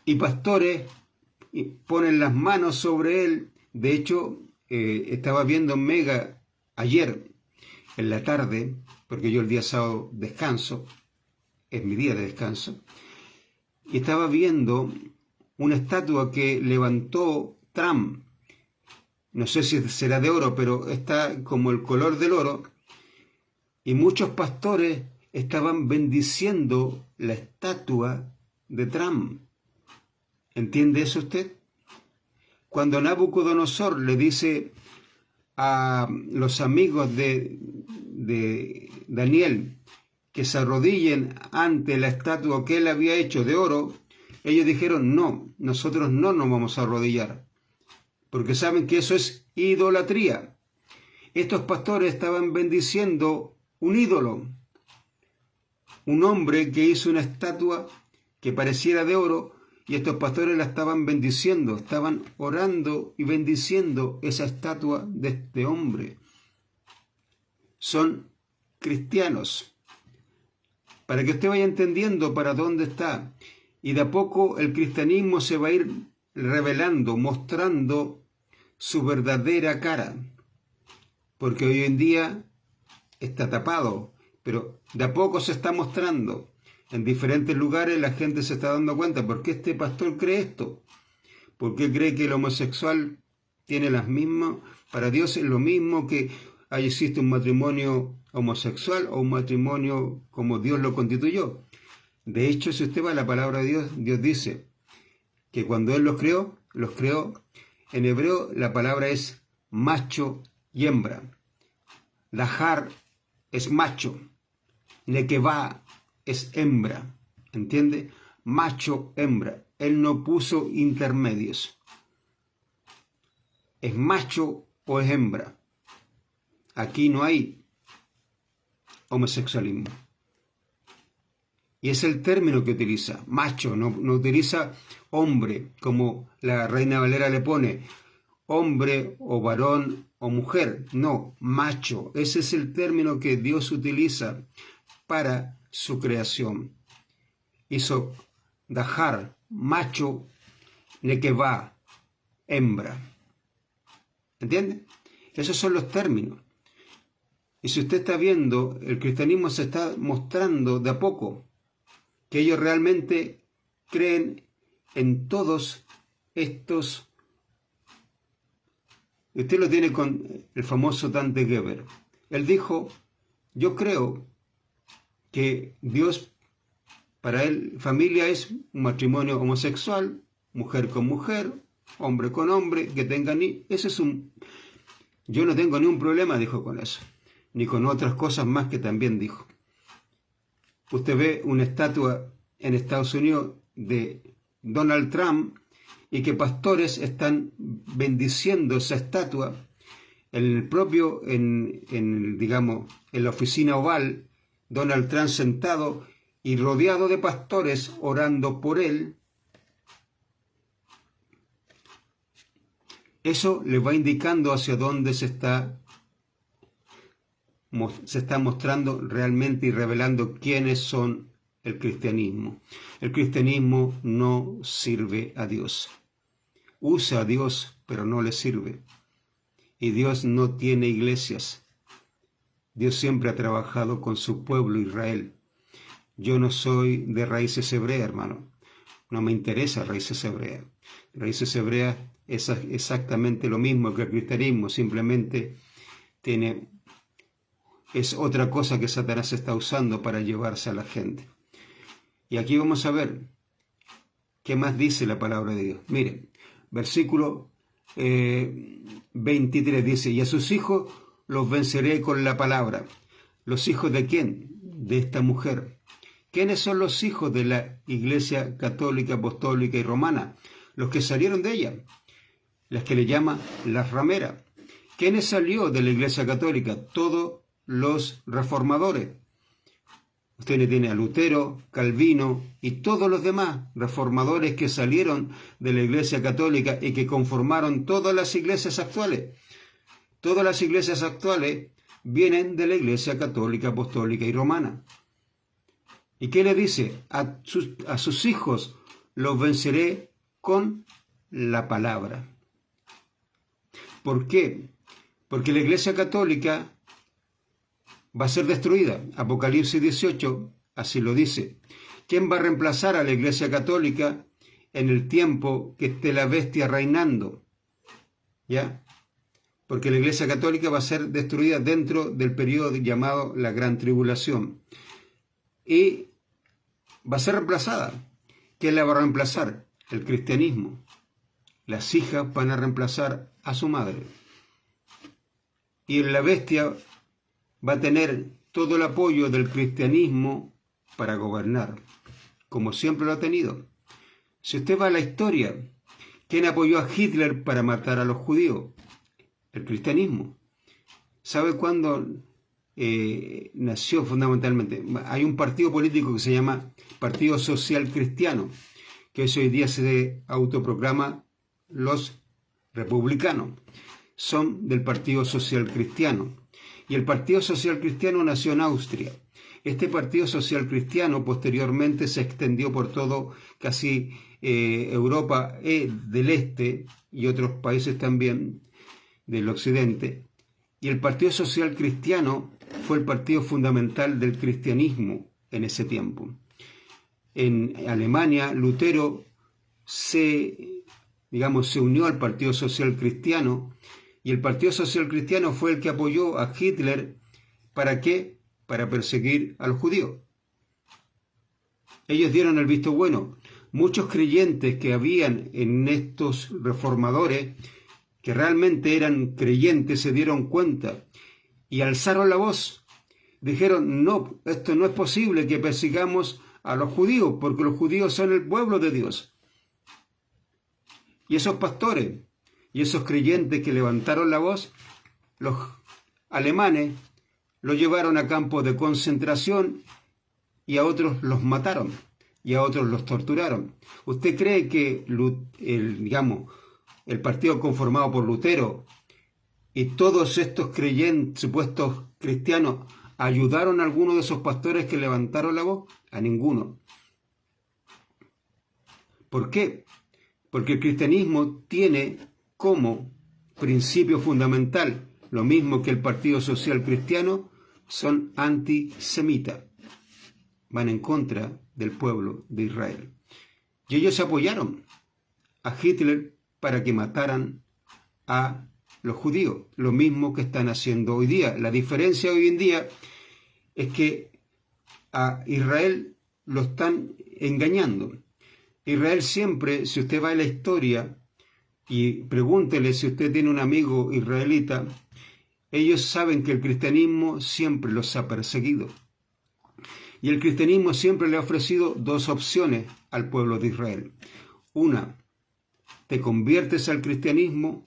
Y pastores ponen las manos sobre él. De hecho, estaba viendo Mega ayer en la tarde, porque yo el día sábado descanso, es mi día de descanso, y estaba viendo una estatua que levantó Trump. No sé si será de oro, pero está como el color del oro, y muchos pastores estaban bendiciendo la estatua de Trump. ¿Entiende eso usted? Cuando Nabucodonosor le dice a los amigos de Daniel que se arrodillen ante la estatua que él había hecho de oro, ellos dijeron, no, nosotros no nos vamos a arrodillar, porque saben que eso es idolatría. Estos pastores estaban bendiciendo un ídolo, un hombre que hizo una estatua que pareciera de oro, y estos pastores la estaban bendiciendo, estaban orando y bendiciendo esa estatua de este hombre. Son cristianos. Para que usted vaya entendiendo para dónde está. Y de a poco el cristianismo se va a ir revelando, mostrando su verdadera cara. Porque hoy en día está tapado, pero de a poco se está mostrando. En diferentes lugares la gente se está dando cuenta. ¿Por qué este pastor cree esto? ¿Por qué cree que el homosexual tiene las mismas? Para Dios es lo mismo que existe un matrimonio homosexual o un matrimonio como Dios lo constituyó. De hecho, si usted va a la palabra de Dios, Dios dice que cuando Él los creó, en hebreo la palabra es macho y hembra. Dahar es macho, nekevá es hembra, ¿entiende? Macho, hembra. Él no puso intermedios. ¿Es macho o es hembra? Aquí no hay homosexualismo. Y es el término que utiliza, macho, no utiliza hombre, como la Reina Valera le pone, hombre o varón o mujer. No, macho. Ese es el término que Dios utiliza para su creación. Hizo Dahar, macho, nekevá, hembra. ¿Entiende? Esos son los términos. Y si usted está viendo, el cristianismo se está mostrando de a poco que ellos realmente creen en todos estos. Usted lo tiene con el famoso Dante Gebel. Él dijo, yo creo que Dios, para él, familia es un matrimonio homosexual, mujer con mujer, hombre con hombre, que tengan ni. Ese es un. Yo no tengo ningún problema, dijo, con eso, ni con otras cosas más que también dijo. Usted ve una estatua en Estados Unidos de Donald Trump y que pastores están bendiciendo esa estatua. digamos, en la oficina oval, Donald Trump sentado y rodeado de pastores orando por él, eso le va indicando hacia dónde se está mostrando realmente y revelando quiénes son el cristianismo. El cristianismo no sirve a Dios. Usa a Dios, pero no le sirve. Y Dios no tiene iglesias. Dios siempre ha trabajado con su pueblo Israel. Yo no soy de raíces hebreas, hermano. No me interesa raíces hebreas. Raíces hebreas es exactamente lo mismo que el cristianismo, simplemente es otra cosa que Satanás está usando para llevarse a la gente. Y aquí vamos a ver qué más dice la palabra de Dios. Miren, versículo 23 dice, y a sus hijos los venceré con la palabra. ¿Los hijos de quién? De esta mujer. ¿Quiénes son los hijos de la Iglesia Católica, Apostólica y Romana? Los que salieron de ella, las que le llama las rameras. ¿Quiénes salió de la Iglesia Católica? Todos los reformadores. Usted tiene a Lutero, Calvino y todos los demás reformadores que salieron de la Iglesia Católica y que conformaron todas las iglesias actuales. Todas las iglesias actuales vienen de la Iglesia Católica, Apostólica y Romana. ¿Y qué le dice? A sus hijos los venceré con la palabra. ¿Por qué? Porque la Iglesia Católica va a ser destruida. Apocalipsis 18 así lo dice. ¿Quién va a reemplazar a la Iglesia Católica en el tiempo que esté la bestia reinando? ¿Ya? Porque la Iglesia Católica va a ser destruida dentro del periodo llamado la Gran Tribulación. Y va a ser reemplazada. ¿Quién la va a reemplazar? El cristianismo. Las hijas van a reemplazar a su madre. Y la bestia va a tener todo el apoyo del cristianismo para gobernar, como siempre lo ha tenido. Si usted va a la historia, ¿quién apoyó a Hitler para matar a los judíos? El cristianismo. ¿Sabe cuándo nació fundamentalmente? Hay un partido político que se llama Partido Social Cristiano, que hoy día se autoproclama los republicanos. Son del Partido Social Cristiano. Y el Partido Social Cristiano nació en Austria. Este Partido Social Cristiano posteriormente se extendió por todo casi Europa del Este y otros países también del Occidente. Y el Partido Social Cristiano fue el partido fundamental del cristianismo en ese tiempo. En Alemania, Lutero se unió al Partido Social Cristiano. Y el Partido Social Cristiano fue el que apoyó a Hitler. ¿Para qué? Para perseguir a los judíos. Ellos dieron el visto bueno. Muchos creyentes que habían en estos reformadores, que realmente eran creyentes, se dieron cuenta y alzaron la voz. Dijeron, no, esto no es posible que persigamos a los judíos, porque los judíos son el pueblo de Dios. Y esos pastores y esos creyentes que levantaron la voz, los alemanes los llevaron a campos de concentración y a otros los mataron y a otros los torturaron. ¿Usted cree que el partido conformado por Lutero y todos estos creyentes, supuestos cristianos, ayudaron a alguno de esos pastores que levantaron la voz? A ninguno. ¿Por qué? Porque el cristianismo tiene como principio fundamental, lo mismo que el Partido Social Cristiano, son antisemitas. Van en contra del pueblo de Israel. Y ellos apoyaron a Hitler para que mataran a los judíos, lo mismo que están haciendo hoy día. La diferencia hoy en día es que a Israel lo están engañando. Israel siempre, si usted va a la historia y pregúntele si usted tiene un amigo israelita, ellos saben que el cristianismo siempre los ha perseguido. Y el cristianismo siempre le ha ofrecido dos opciones al pueblo de Israel. Una, te conviertes al cristianismo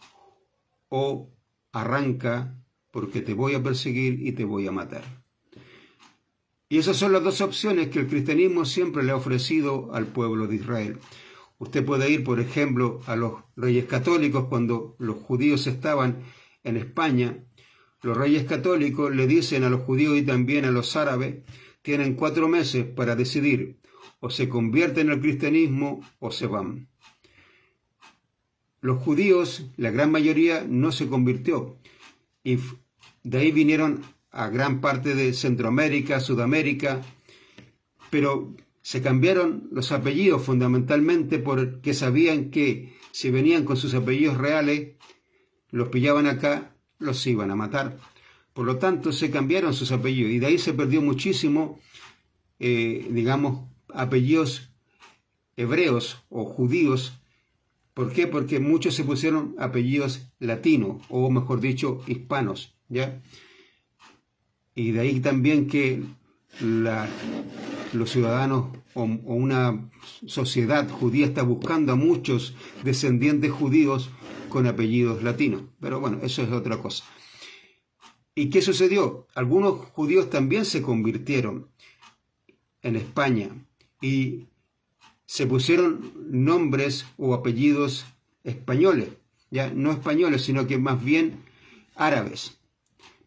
o arranca, porque te voy a perseguir y te voy a matar. Y esas son las dos opciones que el cristianismo siempre le ha ofrecido al pueblo de Israel. Usted puede ir, por ejemplo, a los reyes católicos cuando los judíos estaban en España. Los reyes católicos le dicen a los judíos y también a los árabes, tienen 4 meses para decidir, o se convierten al cristianismo o se van. Los judíos, la gran mayoría, no se convirtió. Y de ahí vinieron a gran parte de Centroamérica, Sudamérica, pero se cambiaron los apellidos fundamentalmente porque sabían que si venían con sus apellidos reales, los pillaban acá, los iban a matar. Por lo tanto, se cambiaron sus apellidos y de ahí se perdió muchísimo, apellidos hebreos o judíos. ¿Por qué? Porque muchos se pusieron apellidos latinos, o mejor dicho, hispanos, ¿ya? Y de ahí también que los ciudadanos o una sociedad judía está buscando a muchos descendientes judíos con apellidos latinos. Pero bueno, eso es otra cosa. ¿Y qué sucedió? Algunos judíos también se convirtieron en España y se pusieron nombres o apellidos españoles, ya no españoles, sino que más bien árabes,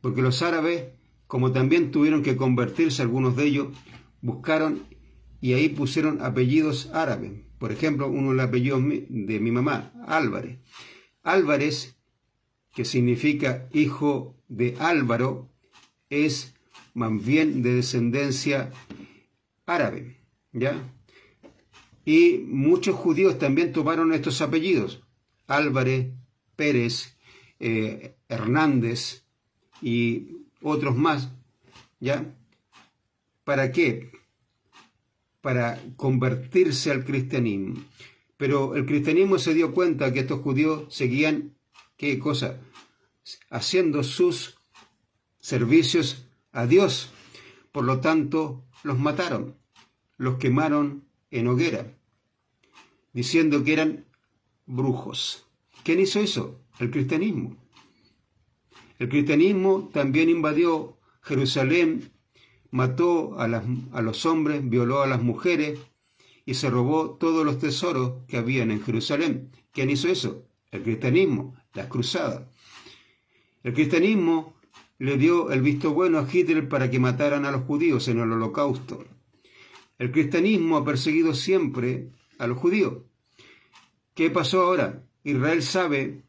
porque los árabes, como también tuvieron que convertirse algunos de ellos, buscaron y ahí pusieron apellidos árabes. Por ejemplo, uno de los apellidos de mi mamá, Álvarez. Álvarez, que significa hijo de Álvaro, es más bien de descendencia árabe, ¿ya? Y muchos judíos también tomaron estos apellidos, Álvarez, Pérez, Hernández y otros más, ¿ya? ¿Para qué? Para convertirse al cristianismo. Pero el cristianismo se dio cuenta que estos judíos seguían, ¿qué cosa? Haciendo sus servicios a Dios. Por lo tanto, los mataron, los quemaron en hoguera, diciendo que eran brujos. ¿Quién hizo eso? El cristianismo. El cristianismo también invadió Jerusalén, mató a los hombres, violó a las mujeres y se robó todos los tesoros que habían en Jerusalén. ¿Quién hizo eso? El cristianismo, las cruzadas. El cristianismo le dio el visto bueno a Hitler para que mataran a los judíos en el Holocausto. El cristianismo ha perseguido siempre a los judíos. ¿Qué pasó ahora? Israel sabe,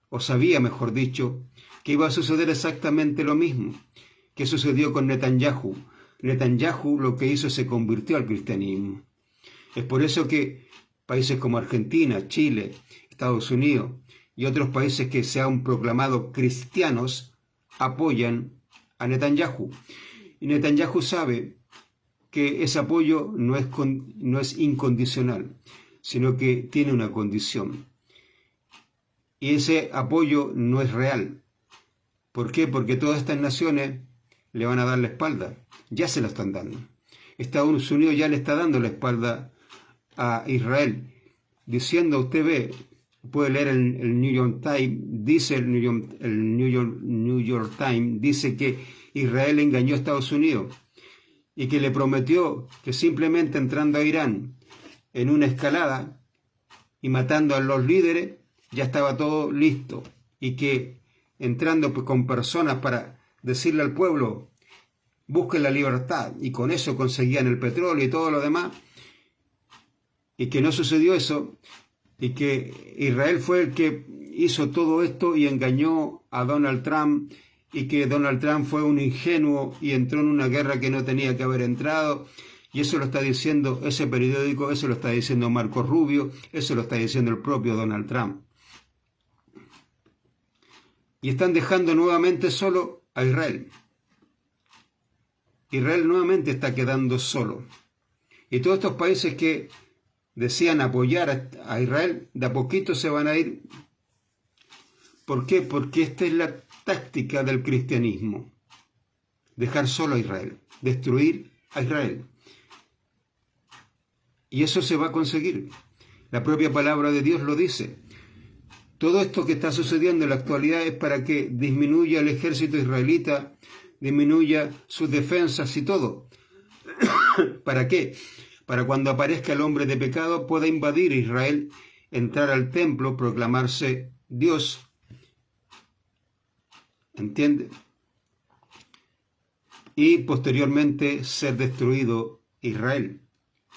o sabía mejor dicho, que iba a suceder exactamente lo mismo que sucedió con Netanyahu. Netanyahu lo que hizo se convirtió al cristianismo. Es por eso que países como Argentina, Chile, Estados Unidos y otros países que se han proclamado cristianos apoyan a Netanyahu. Y Netanyahu sabe que ese apoyo no es incondicional, sino que tiene una condición. Y ese apoyo no es real. ¿Por qué? Porque todas estas naciones le van a dar la espalda. Ya se la están dando. Estados Unidos ya le está dando la espalda a Israel, diciendo, usted ve, puede leer el New York Times, dice el New York Times, dice que Israel engañó a Estados Unidos y que le prometió que simplemente entrando a Irán en una escalada y matando a los líderes, ya estaba todo listo, y que entrando con personas para decirle al pueblo, busquen la libertad, y con eso conseguían el petróleo y todo lo demás, y que no sucedió eso, y que Israel fue el que hizo todo esto y engañó a Donald Trump, y que Donald Trump fue un ingenuo y entró en una guerra que no tenía que haber entrado. Y eso lo está diciendo ese periódico, eso lo está diciendo Marco Rubio, eso lo está diciendo el propio Donald Trump. Y están dejando nuevamente solo a Israel. Israel nuevamente está quedando solo. Y todos estos países que decían apoyar a Israel, de a poquito se van a ir. ¿Por qué? Porque esta es la táctica del cristianismo. Dejar solo a Israel, destruir a Israel. Y eso se va a conseguir. La propia palabra de Dios lo dice. Todo esto que está sucediendo en la actualidad es para que disminuya el ejército israelita, disminuya sus defensas y todo. ¿Para qué? Para cuando aparezca el hombre de pecado pueda invadir Israel, entrar al templo, proclamarse Dios. ¿Entiende? Y posteriormente ser destruido Israel,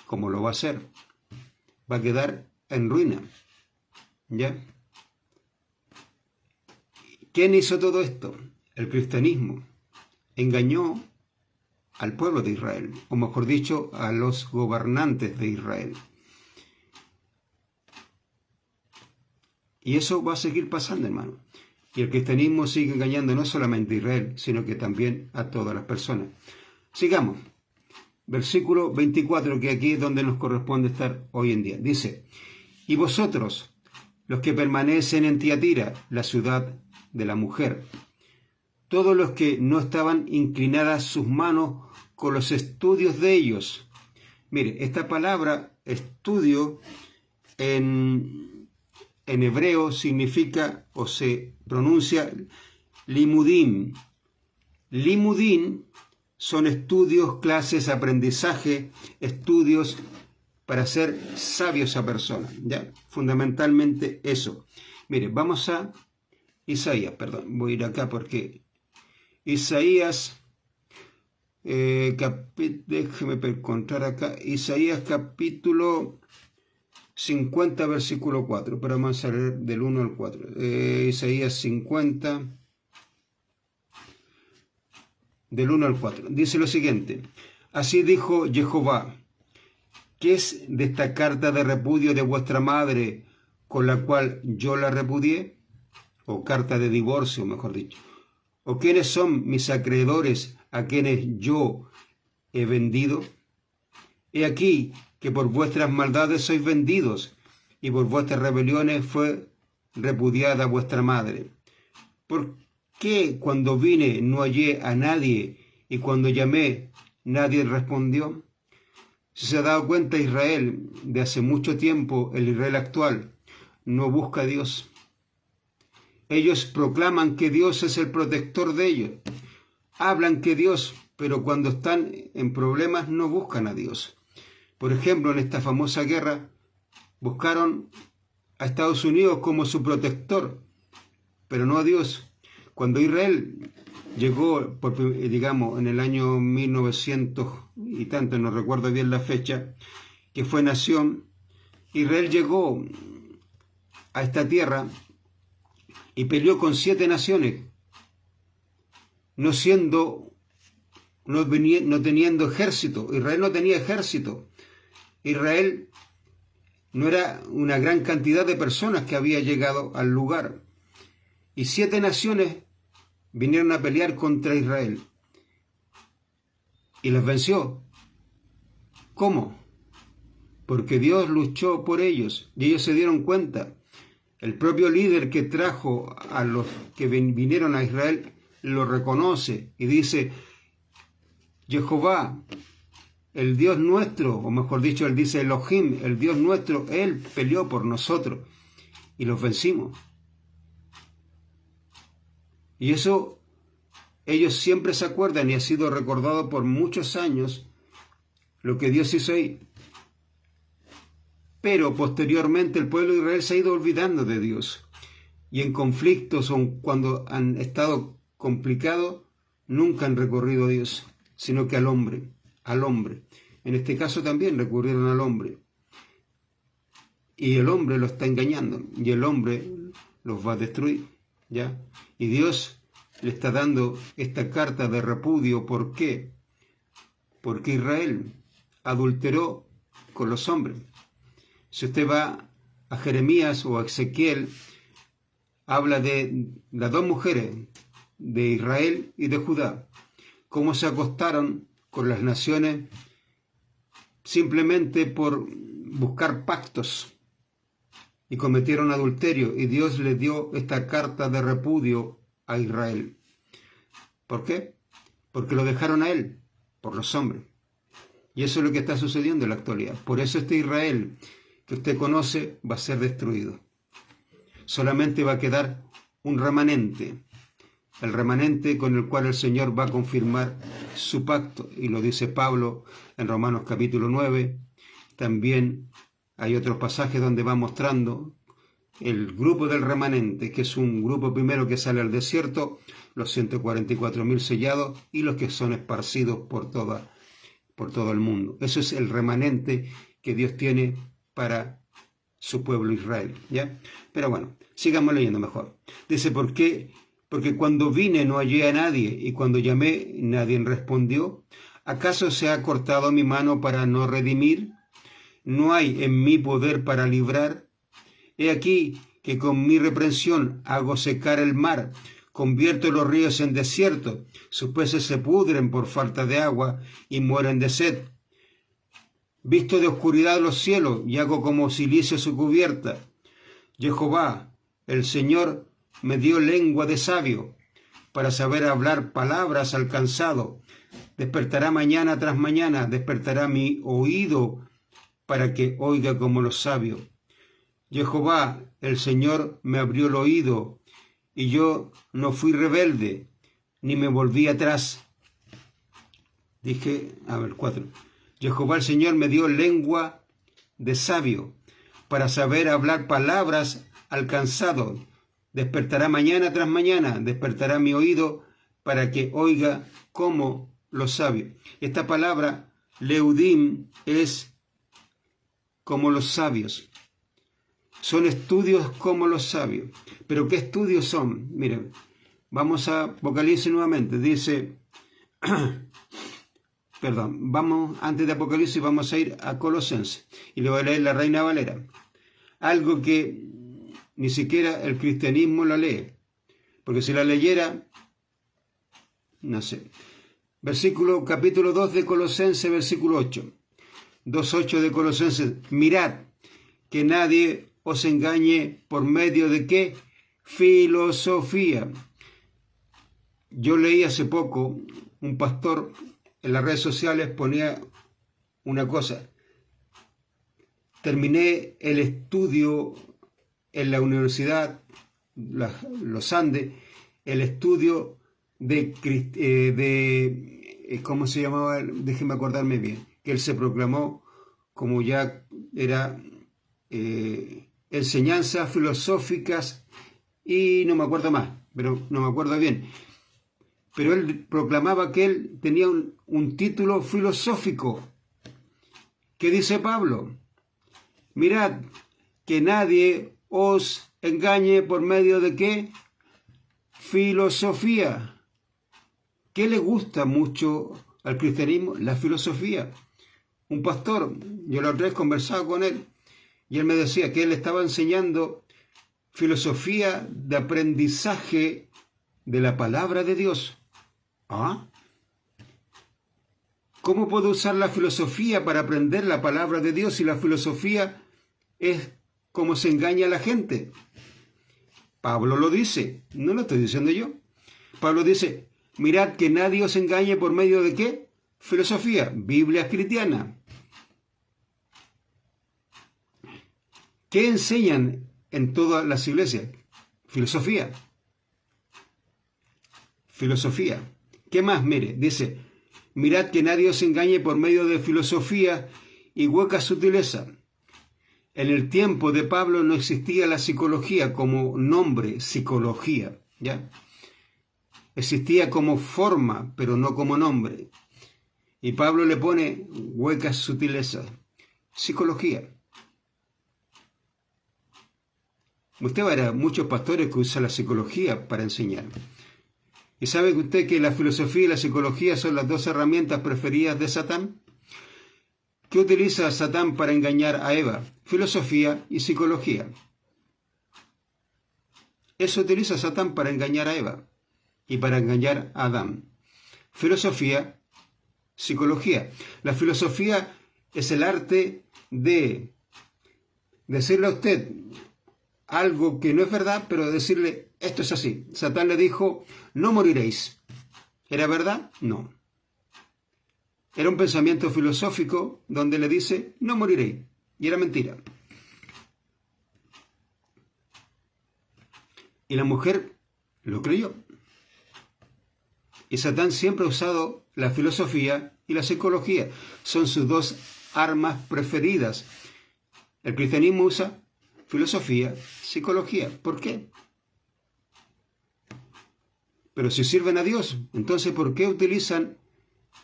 como lo va a hacer. Va a quedar en ruina. ¿Ya? ¿Quién hizo todo esto? El cristianismo. Engañó al pueblo de Israel, o mejor dicho, a los gobernantes de Israel. Y eso va a seguir pasando, hermano. Y el cristianismo sigue engañando no solamente a Israel, sino que también a todas las personas. Sigamos. Versículo 24, que aquí es donde nos corresponde estar hoy en día. Dice, y vosotros, los que permanecen en Tiatira, la ciudad de la mujer, todos los que no estaban inclinadas sus manos con los estudios de ellos. Mire, esta palabra estudio en hebreo significa o se pronuncia limudim. Limudim son estudios, clases, aprendizaje, estudios para ser sabio esa persona, ¿ya? Fundamentalmente eso. Mire, vamos a Isaías, perdón, voy a ir acá porque Isaías, déjeme encontrar acá, Isaías capítulo 50, versículo 4, pero vamos a leer del 1 al 4. Isaías 50, del 1 al 4. Dice lo siguiente, así dijo Jehová, ¿qué es de esta carta de repudio de vuestra madre con la cual yo la repudié? O carta de divorcio, mejor dicho. ¿O quiénes son mis acreedores a quienes yo he vendido? He aquí que por vuestras maldades sois vendidos, y por vuestras rebeliones fue repudiada vuestra madre. ¿Por qué cuando vine no hallé a nadie, y cuando llamé nadie respondió? Si se ha dado cuenta Israel de hace mucho tiempo, el Israel actual no busca a Dios. Ellos proclaman que Dios es el protector de ellos. Hablan que Dios, pero cuando están en problemas no buscan a Dios. Por ejemplo, en esta famosa guerra buscaron a Estados Unidos como su protector, pero no a Dios. Cuando Israel llegó, digamos, en el año 1900 y tanto, no recuerdo bien la fecha, que fue nación, Israel llegó a esta tierra y peleó con 7 naciones, no teniendo ejército. Israel no tenía ejército. Israel no era una gran cantidad de personas que había llegado al lugar. Y 7 naciones vinieron a pelear contra Israel. Y los venció. ¿Cómo? Porque Dios luchó por ellos y ellos se dieron cuenta. El propio líder que trajo a los que vinieron a Israel lo reconoce y dice, Jehová, el Dios nuestro, o mejor dicho, él dice Elohim, el Dios nuestro, él peleó por nosotros y los vencimos. Y eso ellos siempre se acuerdan y ha sido recordado por muchos años lo que Dios hizo ahí. Pero posteriormente el pueblo de Israel se ha ido olvidando de Dios. Y en conflictos o cuando han estado complicados, nunca han recorrido a Dios, sino que al hombre. En este caso también recurrieron al hombre. Y el hombre lo está engañando. Y el hombre los va a destruir. ¿Ya? Y Dios le está dando esta carta de repudio. ¿Por qué? Porque Israel adulteró con los hombres. Si usted va a Jeremías o a Ezequiel, habla de las 2 mujeres, de Israel y de Judá, cómo se acostaron con las naciones simplemente por buscar pactos y cometieron adulterio, y Dios le dio esta carta de repudio a Israel. ¿Por qué? Porque lo dejaron a él, por los hombres. Y eso es lo que está sucediendo en la actualidad. Por eso este Israel que usted conoce va a ser destruido. Solamente va a quedar un remanente, el remanente con el cual el Señor va a confirmar su pacto, y lo dice Pablo en Romanos capítulo 9. También hay otros pasajes donde va mostrando el grupo del remanente, que es un grupo primero que sale al desierto, los 144.000 sellados y los que son esparcidos por todo el mundo. Eso es el remanente que Dios tiene para su pueblo Israel, ¿ya? Pero bueno, sigamos leyendo mejor. Dice, ¿por qué? Porque cuando vine no hallé a nadie, y cuando llamé nadie respondió. ¿Acaso se ha cortado mi mano para no redimir? ¿No hay en mí poder para librar? He aquí que con mi reprensión hago secar el mar, convierto los ríos en desierto, sus peces se pudren por falta de agua y mueren de sed. Visto de oscuridad los cielos y hago como silicio su cubierta. Jehová, el Señor, me dio lengua de sabio, para saber hablar palabras al cansado. Despertará mañana tras mañana, despertará mi oído para que oiga como los sabios. Jehová, el Señor, me abrió el oído, y yo no fui rebelde, ni me volví atrás. Dije, 4. Jehová el Señor me dio lengua de sabio, para saber hablar palabras al cansado. Despertará mañana tras mañana, despertará mi oído, para que oiga como los sabios. Esta palabra, leudim, es como los sabios. Son estudios como los sabios. ¿Pero qué estudios son? Miren, vamos a Apocalipsis nuevamente. Dice, antes de Apocalipsis vamos a ir a Colosenses. Y le voy a leer la Reina Valera. Algo que ni siquiera el cristianismo la lee. Porque si la leyera, no sé. Capítulo 2 de Colosenses, versículo 8. 2:8 de Colosenses. Mirad que nadie os engañe por medio de ¿qué? Filosofía. Yo leí hace poco, un pastor en las redes sociales ponía una cosa. Terminé el estudio en la Universidad Los Andes, el estudio ¿cómo se llamaba? Déjeme acordarme bien, que él se proclamó como ya era enseñanzas filosóficas y no me acuerdo más, pero no me acuerdo bien. Pero él proclamaba que él tenía un título filosófico. ¿Qué dice Pablo? Mirad que nadie os engañe por medio de ¿qué? Filosofía. ¿Qué le gusta mucho al cristianismo? La filosofía. Un pastor, yo la otra vez conversaba con él, y él me decía que él estaba enseñando filosofía de aprendizaje de la palabra de Dios. ¿Ah? ¿Cómo puedo usar la filosofía para aprender la palabra de Dios si la filosofía es como se engaña a la gente? Pablo lo dice, no lo estoy diciendo yo. Pablo dice, mirad que nadie os engañe por medio de ¿qué? Filosofía, Biblia cristiana. ¿Qué enseñan en todas las iglesias? Filosofía. Filosofía. ¿Qué más? Mire, dice, mirad que nadie os engañe por medio de filosofía y hueca sutileza. En el tiempo de Pablo no existía la psicología como nombre, psicología, ¿ya? Existía como forma, pero no como nombre. Y Pablo le pone huecas sutilezas. Psicología. Usted va a ver a muchos pastores que usan la psicología para enseñar. ¿Y sabe usted que la filosofía y la psicología son las dos herramientas preferidas de Satán? ¿Qué utiliza Satán para engañar a Eva? Filosofía y psicología. Eso utiliza Satán para engañar a Eva y para engañar a Adán. Filosofía, psicología. La filosofía es el arte de decirle a usted algo que no es verdad, pero decirle, esto es así. Satán le dijo, no moriréis. ¿Era verdad? No. Era un pensamiento filosófico donde le dice, no moriréis. Y era mentira. Y la mujer lo creyó. Y Satán siempre ha usado la filosofía y la psicología. Son sus dos armas preferidas. El cristianismo usa filosofía, psicología. ¿Por qué? Pero si sirven a Dios, entonces ¿por qué utilizan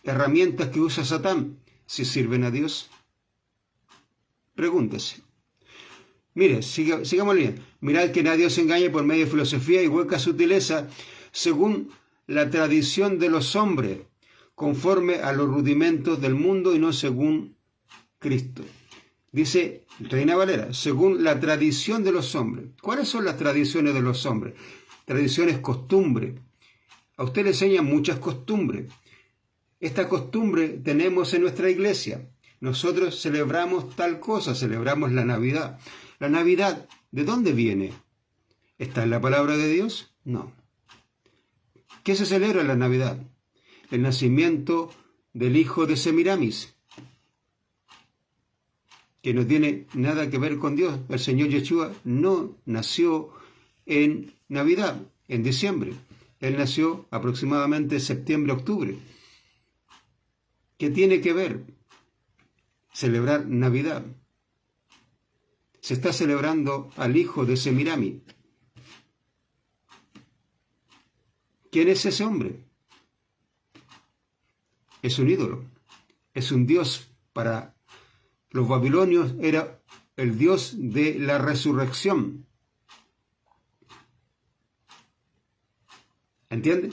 herramientas que usa Satán si sirven a Dios? Pregúntese. Mire, sigamos leyendo. Mirad que nadie os engañe por medio de filosofía y hueca sutileza, según la tradición de los hombres, conforme a los rudimentos del mundo y no según Cristo. Dice Reina Valera, según la tradición de los hombres. ¿Cuáles son las tradiciones de los hombres? Tradiciones, costumbres. A usted le enseñan muchas costumbres. Esta costumbre tenemos en nuestra iglesia. Nosotros celebramos tal cosa, celebramos la Navidad. ¿La Navidad de dónde viene? ¿Está en la palabra de Dios? No. ¿Qué se celebra en la Navidad? El nacimiento del hijo de Semiramis, que no tiene nada que ver con Dios. El Señor Yeshua no nació en Navidad, en diciembre. Él nació aproximadamente septiembre-octubre. ¿Qué tiene que ver celebrar Navidad? Se está celebrando al hijo de Semiramis. ¿Quién es ese hombre? Es un ídolo, es un dios. Para los babilonios era el dios de la resurrección. ¿Entiende?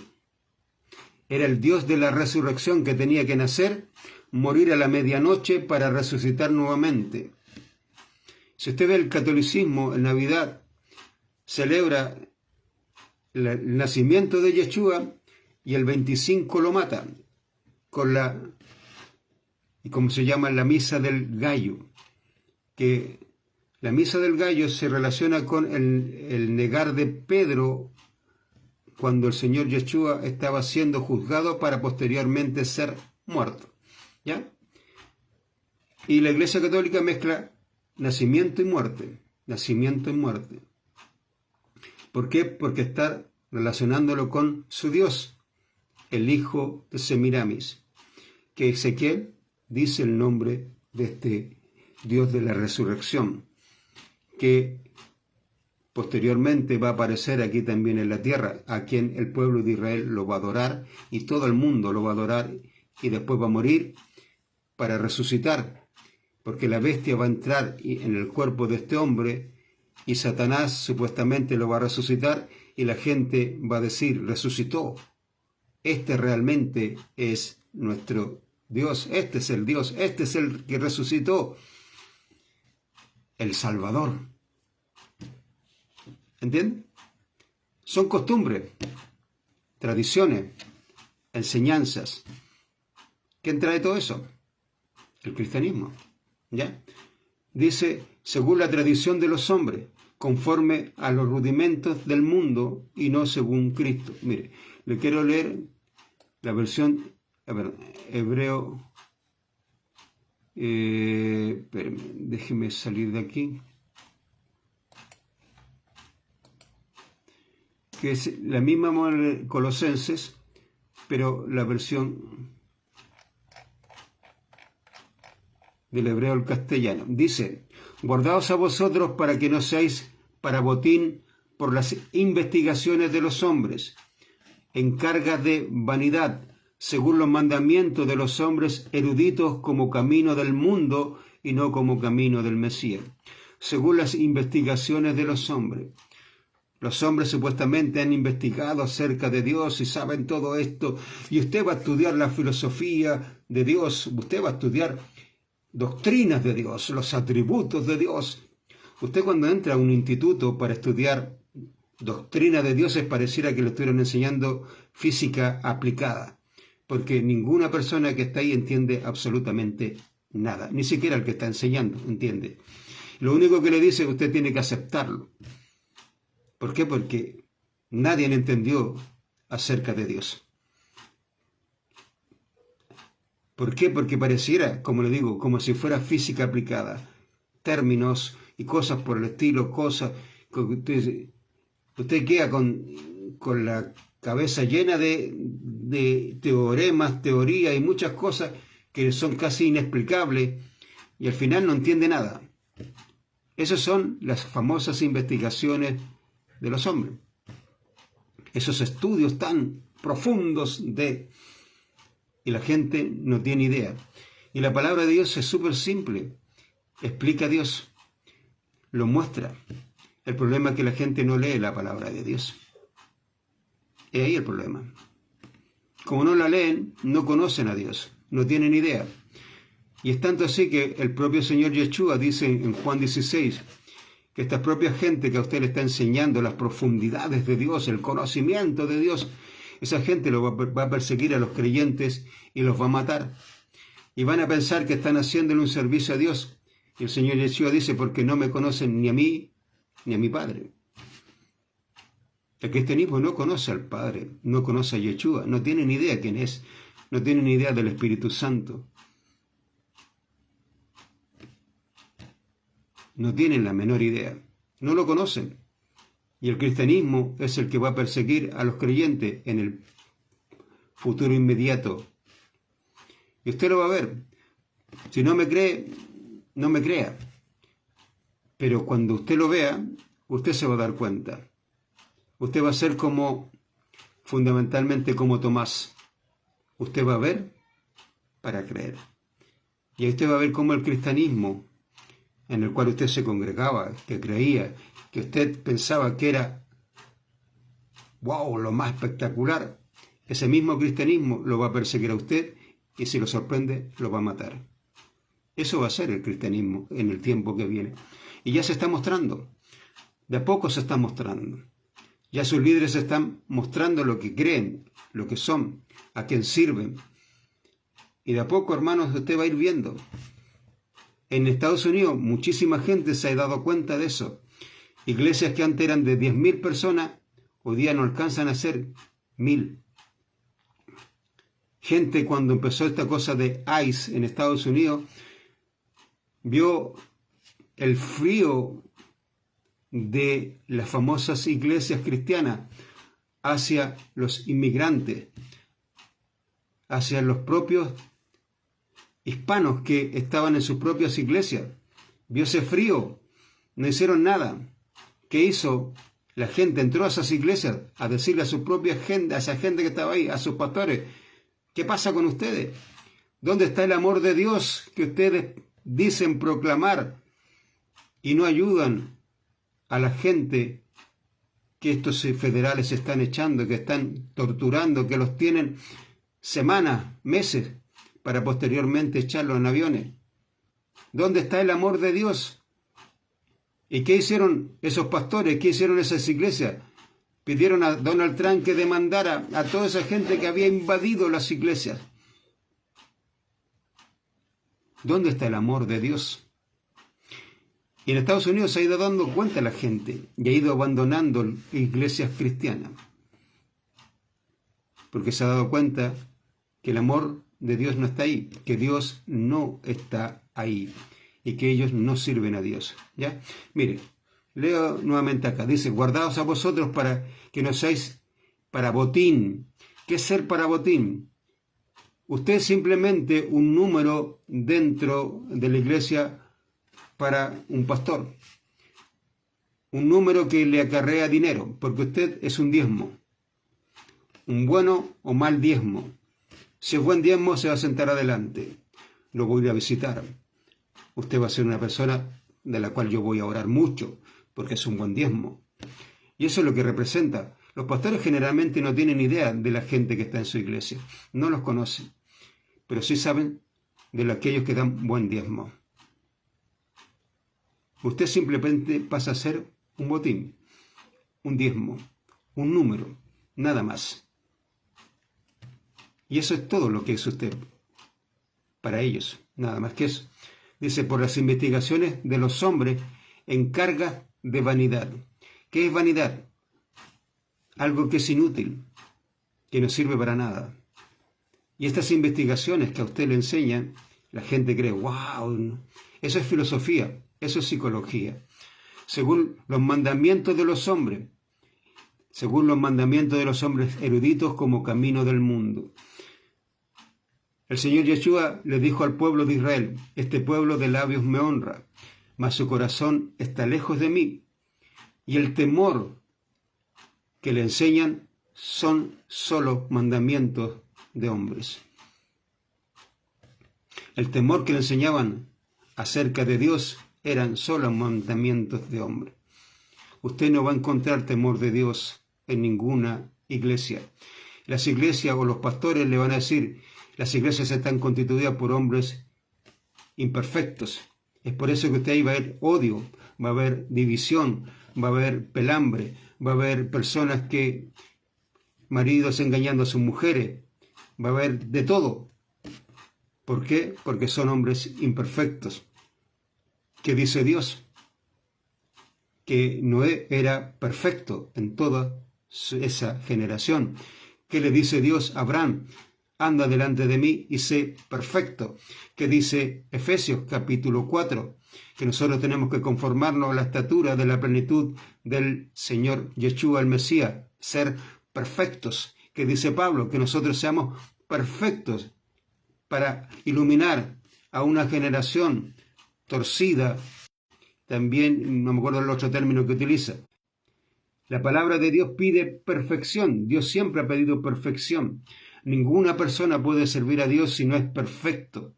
Era el dios de la resurrección que tenía que nacer, morir a la medianoche para resucitar nuevamente. Si usted ve el catolicismo, en Navidad celebra el nacimiento de Yeshua y el 25 lo matan con y como se llama, la misa del gallo, que la misa del gallo se relaciona con el negar de Pedro cuando el Señor Yeshua estaba siendo juzgado para posteriormente ser muerto. ¿Ya? Y la Iglesia Católica mezcla nacimiento y muerte, nacimiento y muerte. ¿Por qué? Porque está relacionándolo con su Dios, el hijo de Semiramis, que Ezequiel dice el nombre de este Dios de la resurrección, que posteriormente va a aparecer aquí también en la tierra, a quien el pueblo de Israel lo va a adorar y todo el mundo lo va a adorar y después va a morir para resucitar, porque la bestia va a entrar en el cuerpo de este hombre y Satanás supuestamente lo va a resucitar y la gente va a decir, resucitó. Este realmente es nuestro Dios, este es el Dios, este es el que resucitó, el Salvador. ¿Entienden? Son costumbres, tradiciones, enseñanzas. ¿Quién trae todo eso? El cristianismo. ¿Ya? Dice, según la tradición de los hombres, conforme a los rudimentos del mundo y no según Cristo. Mire, le quiero leer la versión hebreo. Déjeme salir de aquí. Que es la misma Colosenses, pero la versión del hebreo al castellano. Dice, guardaos a vosotros para que no seáis para botín por las investigaciones de los hombres, en cargas de vanidad, según los mandamientos de los hombres eruditos como camino del mundo y no como camino del Mesías, según las investigaciones de los hombres. Los hombres supuestamente han investigado acerca de Dios y saben todo esto, y usted va a estudiar la filosofía de Dios, usted va a estudiar doctrinas de Dios, los atributos de Dios. Usted cuando entra a un instituto para estudiar doctrina de Dios, pareciera que le estuvieran enseñando física aplicada, porque ninguna persona que está ahí entiende absolutamente nada, ni siquiera el que está enseñando entiende. Lo único que le dice es que usted tiene que aceptarlo. ¿Por qué? Porque nadie entendió acerca de Dios. ¿Por qué? Porque pareciera, como le digo, como si fuera física aplicada. Términos y cosas por el estilo, cosas que usted dice, Usted queda con la cabeza llena de teoremas, teorías y muchas cosas que son casi inexplicables y al final no entiende nada. Esas son las famosas investigaciones de los hombres. Esos estudios tan profundos y la gente no tiene idea. Y la palabra de Dios es súper simple. Explica a Dios, lo muestra. El problema es que la gente no lee la palabra de Dios. Es ahí el problema. Como no la leen, no conocen a Dios, no tienen idea. Y es tanto así que el propio Señor Yeshua dice en Juan 16 que esta propia gente que a usted le está enseñando las profundidades de Dios, el conocimiento de Dios, esa gente lo va a perseguir a los creyentes y los va a matar. Y van a pensar que están haciéndole un servicio a Dios. Y el Señor Yeshua dice, porque no me conocen ni a mí ni a mi Padre. El cristianismo no conoce al Padre, no conoce a Yeshua, no tienen idea quién es, no tienen idea del Espíritu Santo. No tienen la menor idea, no lo conocen. Y el cristianismo es el que va a perseguir a los creyentes en el futuro inmediato. Y usted lo va a ver. Si no me cree, no me crea. Pero cuando usted lo vea, usted se va a dar cuenta. Usted va a ser fundamentalmente como Tomás. Usted va a ver para creer. Y usted va a ver cómo el cristianismo, en el cual usted se congregaba, que creía, que usted pensaba que era, wow, lo más espectacular, ese mismo cristianismo lo va a perseguir a usted y si lo sorprende, lo va a matar. Eso va a ser el cristianismo en el tiempo que viene. Y ya se está mostrando. De a poco se está mostrando. Ya sus líderes están mostrando lo que creen, lo que son, a quién sirven. Y de a poco, hermanos, usted va a ir viendo. En Estados Unidos muchísima gente se ha dado cuenta de eso. Iglesias que antes eran de 10.000 personas, hoy día no alcanzan a ser 1.000. Gente cuando empezó esta cosa de ICE en Estados Unidos, vio el frío de las famosas iglesias cristianas hacia los inmigrantes, hacia los propios hispanos que estaban en sus propias iglesias. Vio ese frío, no hicieron nada. ¿Qué hizo? La gente entró a esas iglesias a decirle a su propia gente, a esa gente que estaba ahí, a sus pastores, ¿qué pasa con ustedes? ¿Dónde está el amor de Dios que ustedes dicen proclamar y no ayudan a la gente que estos federales están echando, que están torturando, que los tienen semanas, meses, para posteriormente echarlos en aviones? ¿Dónde está el amor de Dios? ¿Y qué hicieron esos pastores? ¿Qué hicieron esas iglesias? Pidieron a Donald Trump que demandara a toda esa gente que había invadido las iglesias. ¿Dónde está el amor de Dios? Y en Estados Unidos se ha ido dando cuenta la gente y ha ido abandonando iglesias cristianas. Porque se ha dado cuenta que el amor de Dios no está ahí, que Dios no está ahí y que ellos no sirven a Dios. ¿Ya? Mire, leo nuevamente acá. Dice, guardaos a vosotros para que no seáis para botín. ¿Qué es ser para botín? Usted es simplemente un número dentro de la iglesia para un pastor. Un número que le acarrea dinero, porque usted es un diezmo. Un bueno o mal diezmo. Si es buen diezmo, se va a sentar adelante. Lo voy a ir a visitar. Usted va a ser una persona de la cual yo voy a orar mucho, porque es un buen diezmo. Y eso es lo que representa. Los pastores generalmente no tienen idea de la gente que está en su iglesia. No los conocen. Pero sí saben de aquellos que dan buen diezmo. Usted simplemente pasa a ser un botín, un diezmo, un número, nada más. Y eso es todo lo que es usted para ellos, nada más que eso. Dice, por las investigaciones de los hombres en carga de vanidad. ¿Qué es vanidad? Algo que es inútil, que no sirve para nada. Y estas investigaciones que a usted le enseñan, la gente cree, wow, eso es filosofía, eso es psicología. Según los mandamientos de los hombres según los mandamientos de los hombres eruditos, como camino del mundo. El Señor Yeshua le dijo al pueblo de Israel: este pueblo de labios me honra, mas su corazón está lejos de mí, y el temor que le enseñan son solo mandamientos de hombres. El temor que le enseñaban acerca de Dios eran solo mandamientos de hombres. Usted no va a encontrar temor de Dios en ninguna iglesia. Las iglesias o los pastores le van a decir: las iglesias están constituidas por hombres imperfectos. Es por eso que usted ahí va a haber odio, va a haber división, va a haber pelambre, va a haber personas que, maridos engañando a sus mujeres, va a haber de todo. ¿Por qué? Porque son hombres imperfectos. ¿Qué dice Dios? Que Noé era perfecto en toda esa generación. ¿Qué le dice Dios a Abraham? Anda delante de mí y sé perfecto. ¿Qué dice Efesios capítulo 4? Que nosotros tenemos que conformarnos a la estatura de la plenitud del Señor Yeshua el Mesías, ser perfectos. ¿Qué dice Pablo? Que nosotros seamos perfectos para iluminar a una generación torcida. También, no me acuerdo el otro término que utiliza. La palabra de Dios pide perfección. Dios siempre ha pedido perfección. Ninguna persona puede servir a Dios si no es perfecto.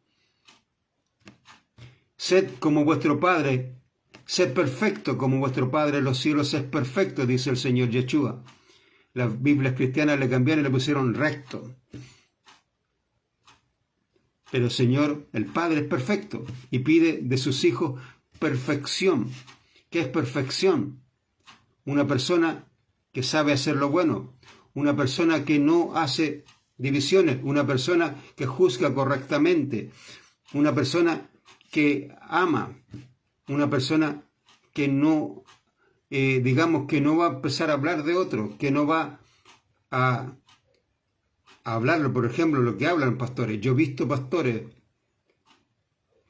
Sed como vuestro Padre, sed perfecto como vuestro Padre en los cielos es perfecto, dice el Señor Yeshua. Las Biblias cristianas le cambiaron y le pusieron recto. Pero el Señor, el Padre, es perfecto y pide de sus hijos perfección. ¿Qué es perfección? Una persona que sabe hacer lo bueno, una persona que no hace divisiones, una persona que juzga correctamente, una persona que ama, una persona que no, digamos, que no va a empezar a hablar de otro, que no va a hablarlo, por ejemplo, lo que hablan pastores. Yo he visto pastores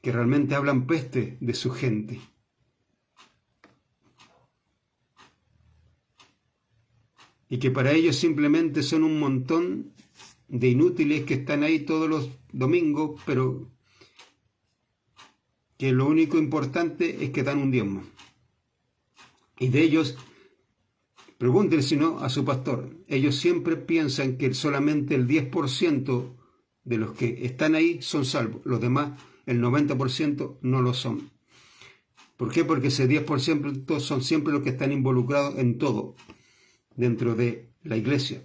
que realmente hablan peste de su gente. Y que para ellos simplemente son un montón de inútiles que están ahí todos los domingos, pero que lo único importante es que dan un diezmo. Y de ellos, pregúntenle si no a su pastor, ellos siempre piensan que solamente el 10% de los que están ahí son salvos, los demás, el 90% no lo son. ¿Por qué? Porque ese 10% son siempre los que están involucrados en todo, dentro de la iglesia,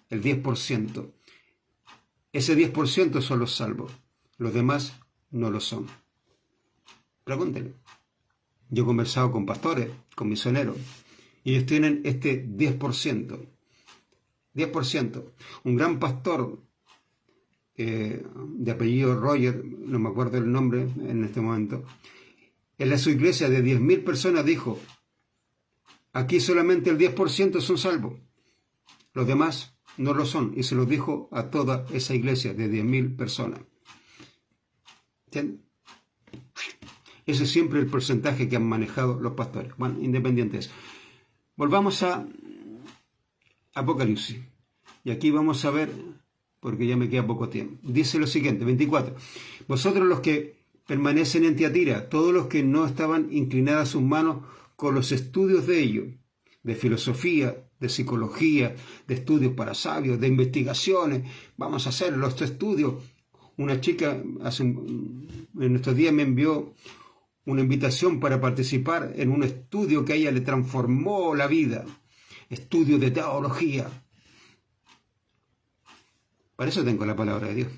el 10%. Ese 10% son los salvos, los demás no lo son. Pregúntenle. Yo he conversado con pastores, con misioneros, y ellos tienen este 10%. 10%. Un gran pastor de apellido Roger, no me acuerdo el nombre en este momento, en su iglesia de 10.000 personas dijo: aquí solamente el 10% son salvos, los demás no lo son, y se lo dijo a toda esa iglesia de 10.000 personas. ¿Entienden? Ese es siempre el porcentaje que han manejado los pastores. Bueno, independientes. Volvamos a Apocalipsis. Y aquí vamos a ver, porque ya me queda poco tiempo. Dice lo siguiente, 24. Vosotros los que permanecen en Tiatira, todos los que no estaban inclinadas sus manos con los estudios de ellos, de filosofía, de psicología, de estudios para sabios, de investigaciones. Vamos a hacer los estudios. Una chica en estos días me envió una invitación para participar en un estudio que a ella le transformó la vida. Estudio de teología. Para eso tengo la palabra de Dios.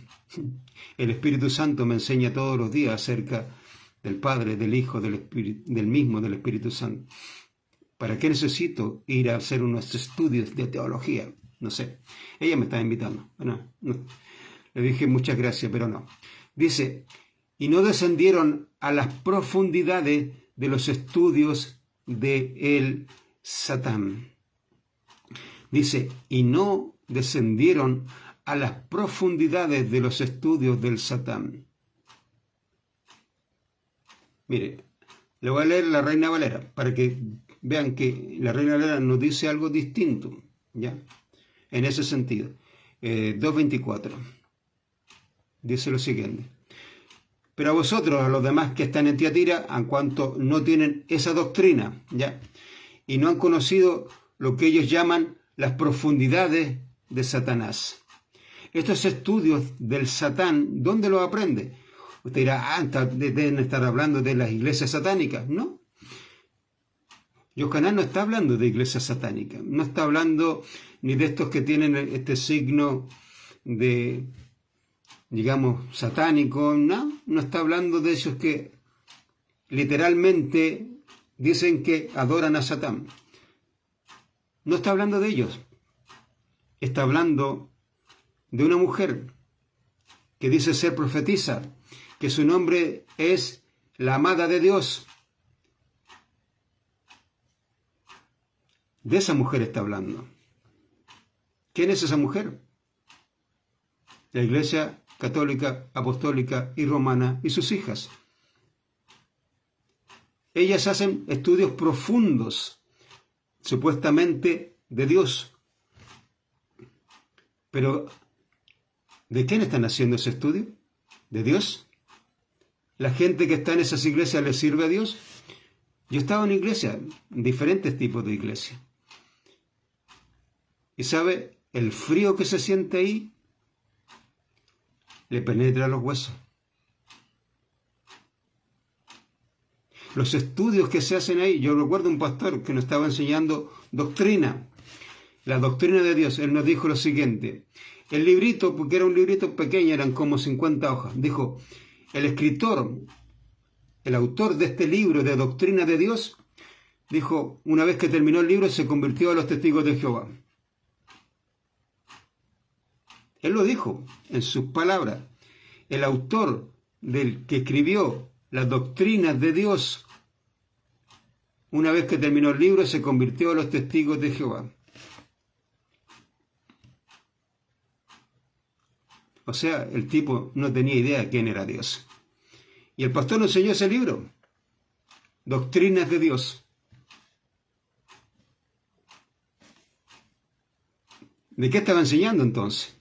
El Espíritu Santo me enseña todos los días acerca del Padre, del Hijo, del Espíritu Santo. ¿Para qué necesito ir a hacer unos estudios de teología? No sé. Ella me estaba invitando. Bueno, no. Le dije muchas gracias, pero no. Dice: y no descendieron a las profundidades de los estudios de el Satán. Dice: y no descendieron a las profundidades de los estudios del Satán. Mire, le voy a leer la Reina Valera para que vean que la Reina Valera nos dice algo distinto, ¿ya? En ese sentido. 2.24 dice lo siguiente: pero a vosotros, a los demás que están en Tiatira, en cuanto no tienen esa doctrina, ¿ya? Y no han conocido lo que ellos llaman las profundidades de Satanás. Estos estudios del Satán, ¿dónde los aprende? Usted dirá, deben estar hablando de las iglesias satánicas. No. Yohanan no está hablando de iglesias satánicas. No está hablando ni de estos que tienen este signo de, digamos, satánico. No está hablando de esos que literalmente dicen que adoran a Satán. No está hablando de ellos. Está hablando de una mujer que dice ser profetisa, que su nombre es la amada de Dios. De esa mujer está hablando. ¿Quién es esa mujer? La Iglesia Católica, Apostólica y Romana y sus hijas. Ellas hacen estudios profundos, supuestamente de Dios. Pero, ¿de quién están haciendo ese estudio? ¿De Dios? ¿La gente que está en esas iglesias le sirve a Dios? Yo he estado en iglesia, en diferentes tipos de iglesias. Y sabe, el frío que se siente ahí le penetra los huesos. Los estudios que se hacen ahí, yo recuerdo un pastor que nos estaba enseñando doctrina, la doctrina de Dios. Él nos dijo lo siguiente: el librito, porque era un librito pequeño, eran como 50 hojas, dijo, el escritor, el autor de este libro de doctrina de Dios, dijo, una vez que terminó el libro se convirtió a los testigos de Jehová. Él lo dijo en sus palabras. El autor del que escribió las doctrinas de Dios, una vez que terminó el libro, se convirtió a los testigos de Jehová. O sea, el tipo no tenía idea de quién era Dios. Y el pastor nos enseñó ese libro, Doctrinas de Dios. ¿De qué estaba enseñando entonces?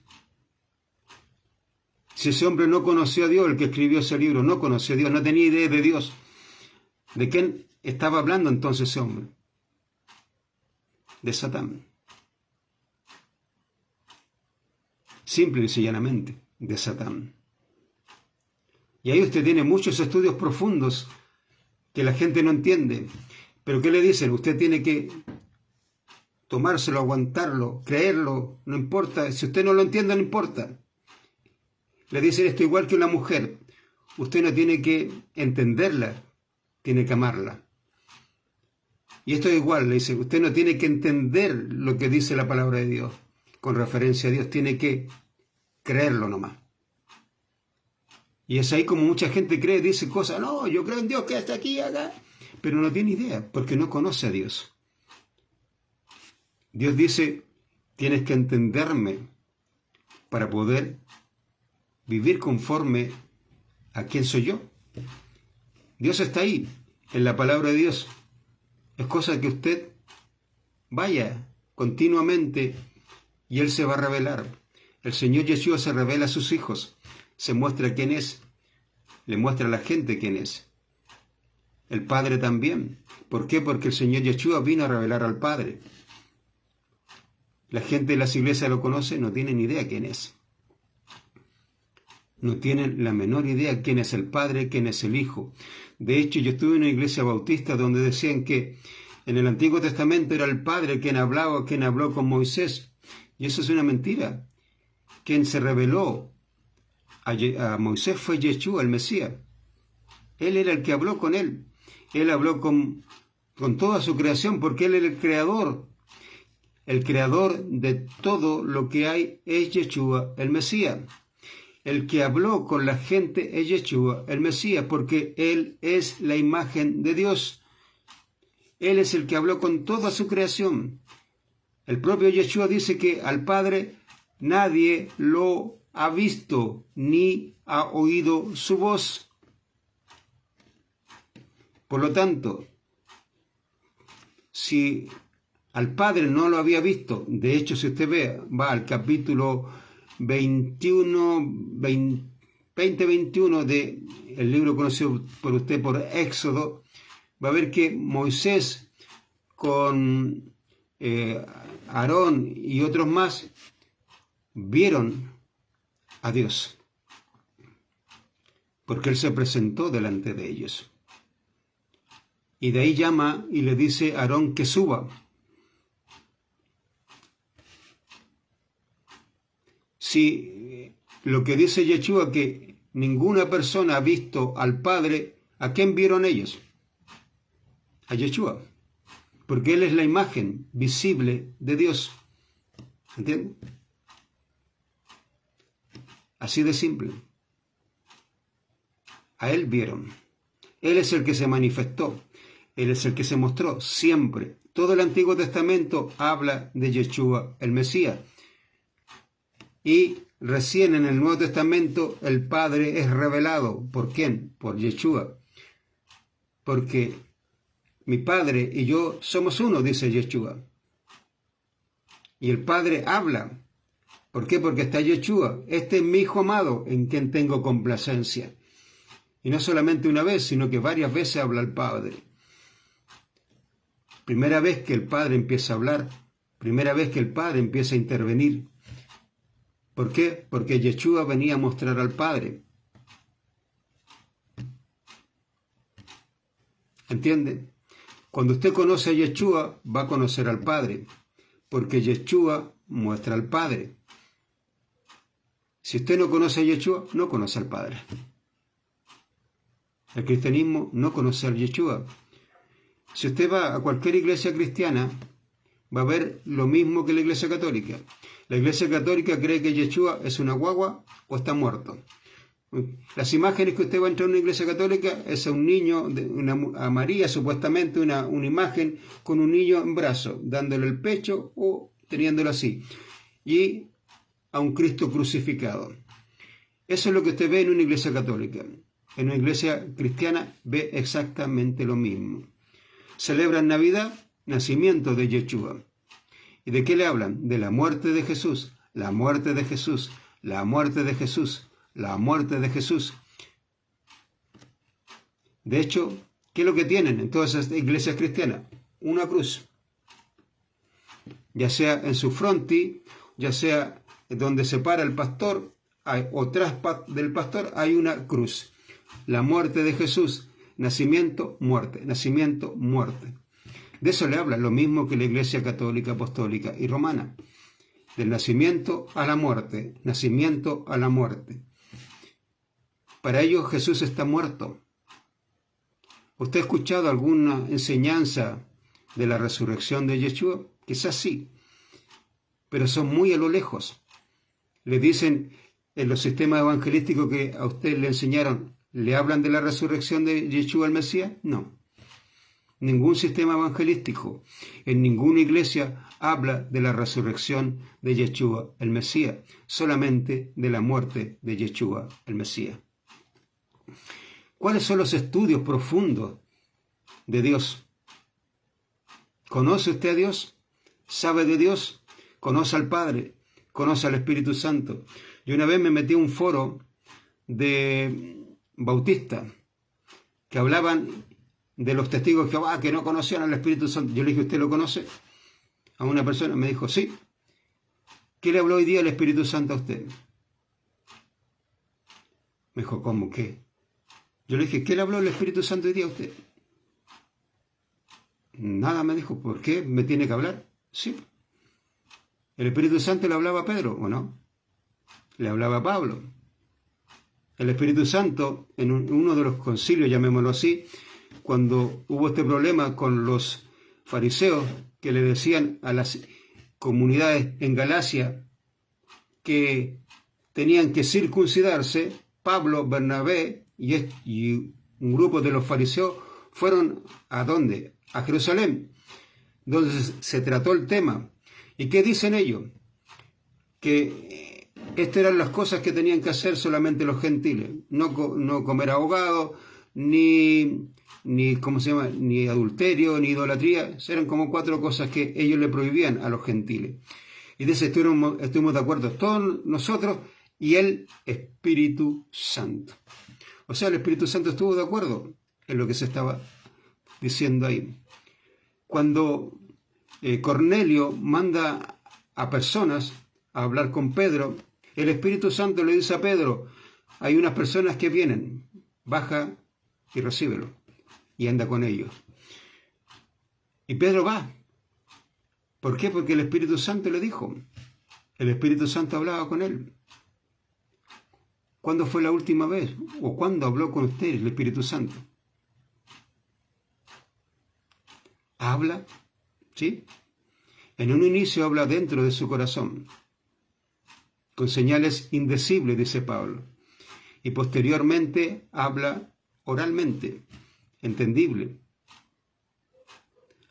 Si ese hombre no conoció a Dios, el que escribió ese libro no conoció a Dios, no tenía idea de Dios, ¿de quién estaba hablando entonces ese hombre? De Satán. Simple y sencillamente, de Satán. Y ahí usted tiene muchos estudios profundos que la gente no entiende. Pero ¿qué le dicen? Usted tiene que tomárselo, aguantarlo, creerlo, no importa. Si usted no lo entiende, no importa. Le dicen esto igual que una mujer. Usted no tiene que entenderla, tiene que amarla. Y esto es igual, le dice, usted no tiene que entender lo que dice la palabra de Dios con referencia a Dios, tiene que creerlo nomás. Y es ahí como mucha gente cree, dice cosas, no, yo creo en Dios que está aquí, acá, pero no tiene idea, porque no conoce a Dios. Dios dice, tienes que entenderme para poder vivir conforme a quién soy yo. Dios está ahí, en la palabra de Dios. Es cosa que usted vaya continuamente y Él se va a revelar. El Señor Yeshua se revela a sus hijos, se muestra quién es, le muestra a la gente quién es. El Padre también. ¿Por qué? Porque el Señor Yeshua vino a revelar al Padre. La gente de las iglesias lo conoce, no tienen idea quién es. No tienen la menor idea quién es el Padre, quién es el Hijo. De hecho, yo estuve en una iglesia bautista donde decían que en el Antiguo Testamento era el Padre quien hablaba, quien habló con Moisés. Y eso es una mentira. Quien se reveló a Moisés fue Yeshua, el Mesías. Él era el que habló con él. Él habló con toda su creación porque Él era el creador. El creador de todo lo que hay es Yeshua, el Mesías. El que habló con la gente es Yeshua, el Mesías, porque Él es la imagen de Dios. Él es el que habló con toda su creación. El propio Yeshua dice que al Padre nadie lo ha visto ni ha oído su voz. Por lo tanto, si al Padre no lo había visto, de hecho, si usted ve, va al capítulo 20-21 del libro conocido por usted por Éxodo, va a ver que Moisés con Aarón y otros más vieron a Dios, porque Él se presentó delante de ellos. Y de ahí llama y le dice a Aarón que suba. Si lo que dice Yeshua, que ninguna persona ha visto al Padre, ¿a quién vieron ellos? A Yeshua, porque Él es la imagen visible de Dios. ¿Entienden? Así de simple. A Él vieron. Él es el que se manifestó. Él es el que se mostró siempre. Todo el Antiguo Testamento habla de Yeshua, el Mesías. Y recién en el Nuevo Testamento el Padre es revelado. ¿Por quién? Por Yeshua. Porque mi Padre y yo somos uno, dice Yeshua. Y el Padre habla. ¿Por qué? Porque está Yeshua. Este es mi Hijo amado, en quien tengo complacencia. Y no solamente una vez, sino que varias veces habla el Padre. Primera vez que el Padre empieza a hablar. Primera vez que el Padre empieza a intervenir. ¿Por qué? Porque Yeshua venía a mostrar al Padre. ¿Entiende? Cuando usted conoce a Yeshua, va a conocer al Padre. Porque Yeshua muestra al Padre. Si usted no conoce a Yeshua, no conoce al Padre. El cristianismo no conoce a Yeshua. Si usted va a cualquier iglesia cristiana, va a ver lo mismo que la iglesia católica. La iglesia católica cree que Yeshua es una guagua o está muerto. Las imágenes que usted va a entrar en una iglesia católica es a un niño, a María supuestamente, una imagen con un niño en brazos, dándole el pecho o teniéndolo así. Y a un Cristo crucificado. Eso es lo que usted ve en una iglesia católica. En una iglesia cristiana ve exactamente lo mismo. Celebran Navidad, nacimiento de Yeshua. ¿Y de qué le hablan? De la muerte de Jesús, la muerte de Jesús, la muerte de Jesús, la muerte de Jesús. De hecho, ¿qué es lo que tienen en todas esas iglesias cristianas? Una cruz. Ya sea en su frontis, ya sea donde se para el pastor, o tras del pastor hay una cruz. La muerte de Jesús, nacimiento, muerte, nacimiento, muerte. De eso le habla, lo mismo que la Iglesia Católica, Apostólica y Romana. Del nacimiento a la muerte, nacimiento a la muerte. Para ellos Jesús está muerto. ¿Usted ha escuchado alguna enseñanza de la resurrección de Yeshua? Quizás sí, pero son muy a lo lejos. Le dicen en los sistemas evangelísticos que a usted le enseñaron, ¿le hablan de la resurrección de Yeshua el Mesías? No. Ningún sistema evangelístico, en ninguna iglesia habla de la resurrección de Yeshua el Mesías, solamente de la muerte de Yeshua el Mesías. ¿Cuáles son los estudios profundos de Dios? ¿Conoce usted a Dios? ¿Sabe de Dios? ¿Conoce al Padre? ¿Conoce al Espíritu Santo? Yo una vez me metí a un foro de bautistas que hablaban de los testigos de Jehová que no conocían al Espíritu Santo. Yo le dije, ¿usted lo conoce? A una persona me dijo, sí. ¿Qué le habló hoy día el Espíritu Santo a usted? Me dijo, ¿cómo qué? Yo le dije, ¿qué le habló el Espíritu Santo hoy día a usted? Nada, me dijo. ¿Por qué me tiene que hablar? Sí. ¿El Espíritu Santo le hablaba a Pedro o no? Le hablaba a Pablo. El Espíritu Santo, en uno de los concilios, llamémoslo así, cuando hubo este problema con los fariseos que le decían a las comunidades en Galacia que tenían que circuncidarse, Pablo, Bernabé y un grupo de los fariseos fueron ¿a dónde? A Jerusalén, donde se trató el tema. ¿Y qué dicen ellos? Que estas eran las cosas que tenían que hacer solamente los gentiles, no comer ahogado, ¿cómo se llama? Ni adulterio, ni idolatría. Eran como 4 cosas que ellos le prohibían a los gentiles. Y de eso estuvimos de acuerdo todos nosotros y el Espíritu Santo. O sea, el Espíritu Santo estuvo de acuerdo en lo que se estaba diciendo ahí. Cuando Cornelio manda a personas a hablar con Pedro, el Espíritu Santo le dice a Pedro, hay unas personas que vienen, baja y recíbelo, y anda con ellos. Y Pedro va. ¿Por qué? Porque el Espíritu Santo le dijo. El Espíritu Santo hablaba con él. ¿Cuándo fue la última vez? ¿O cuándo habló con usted el Espíritu Santo? Habla, ¿sí? En un inicio habla dentro de su corazón, con señales indecibles, dice Pablo. Y posteriormente habla oralmente, entendible.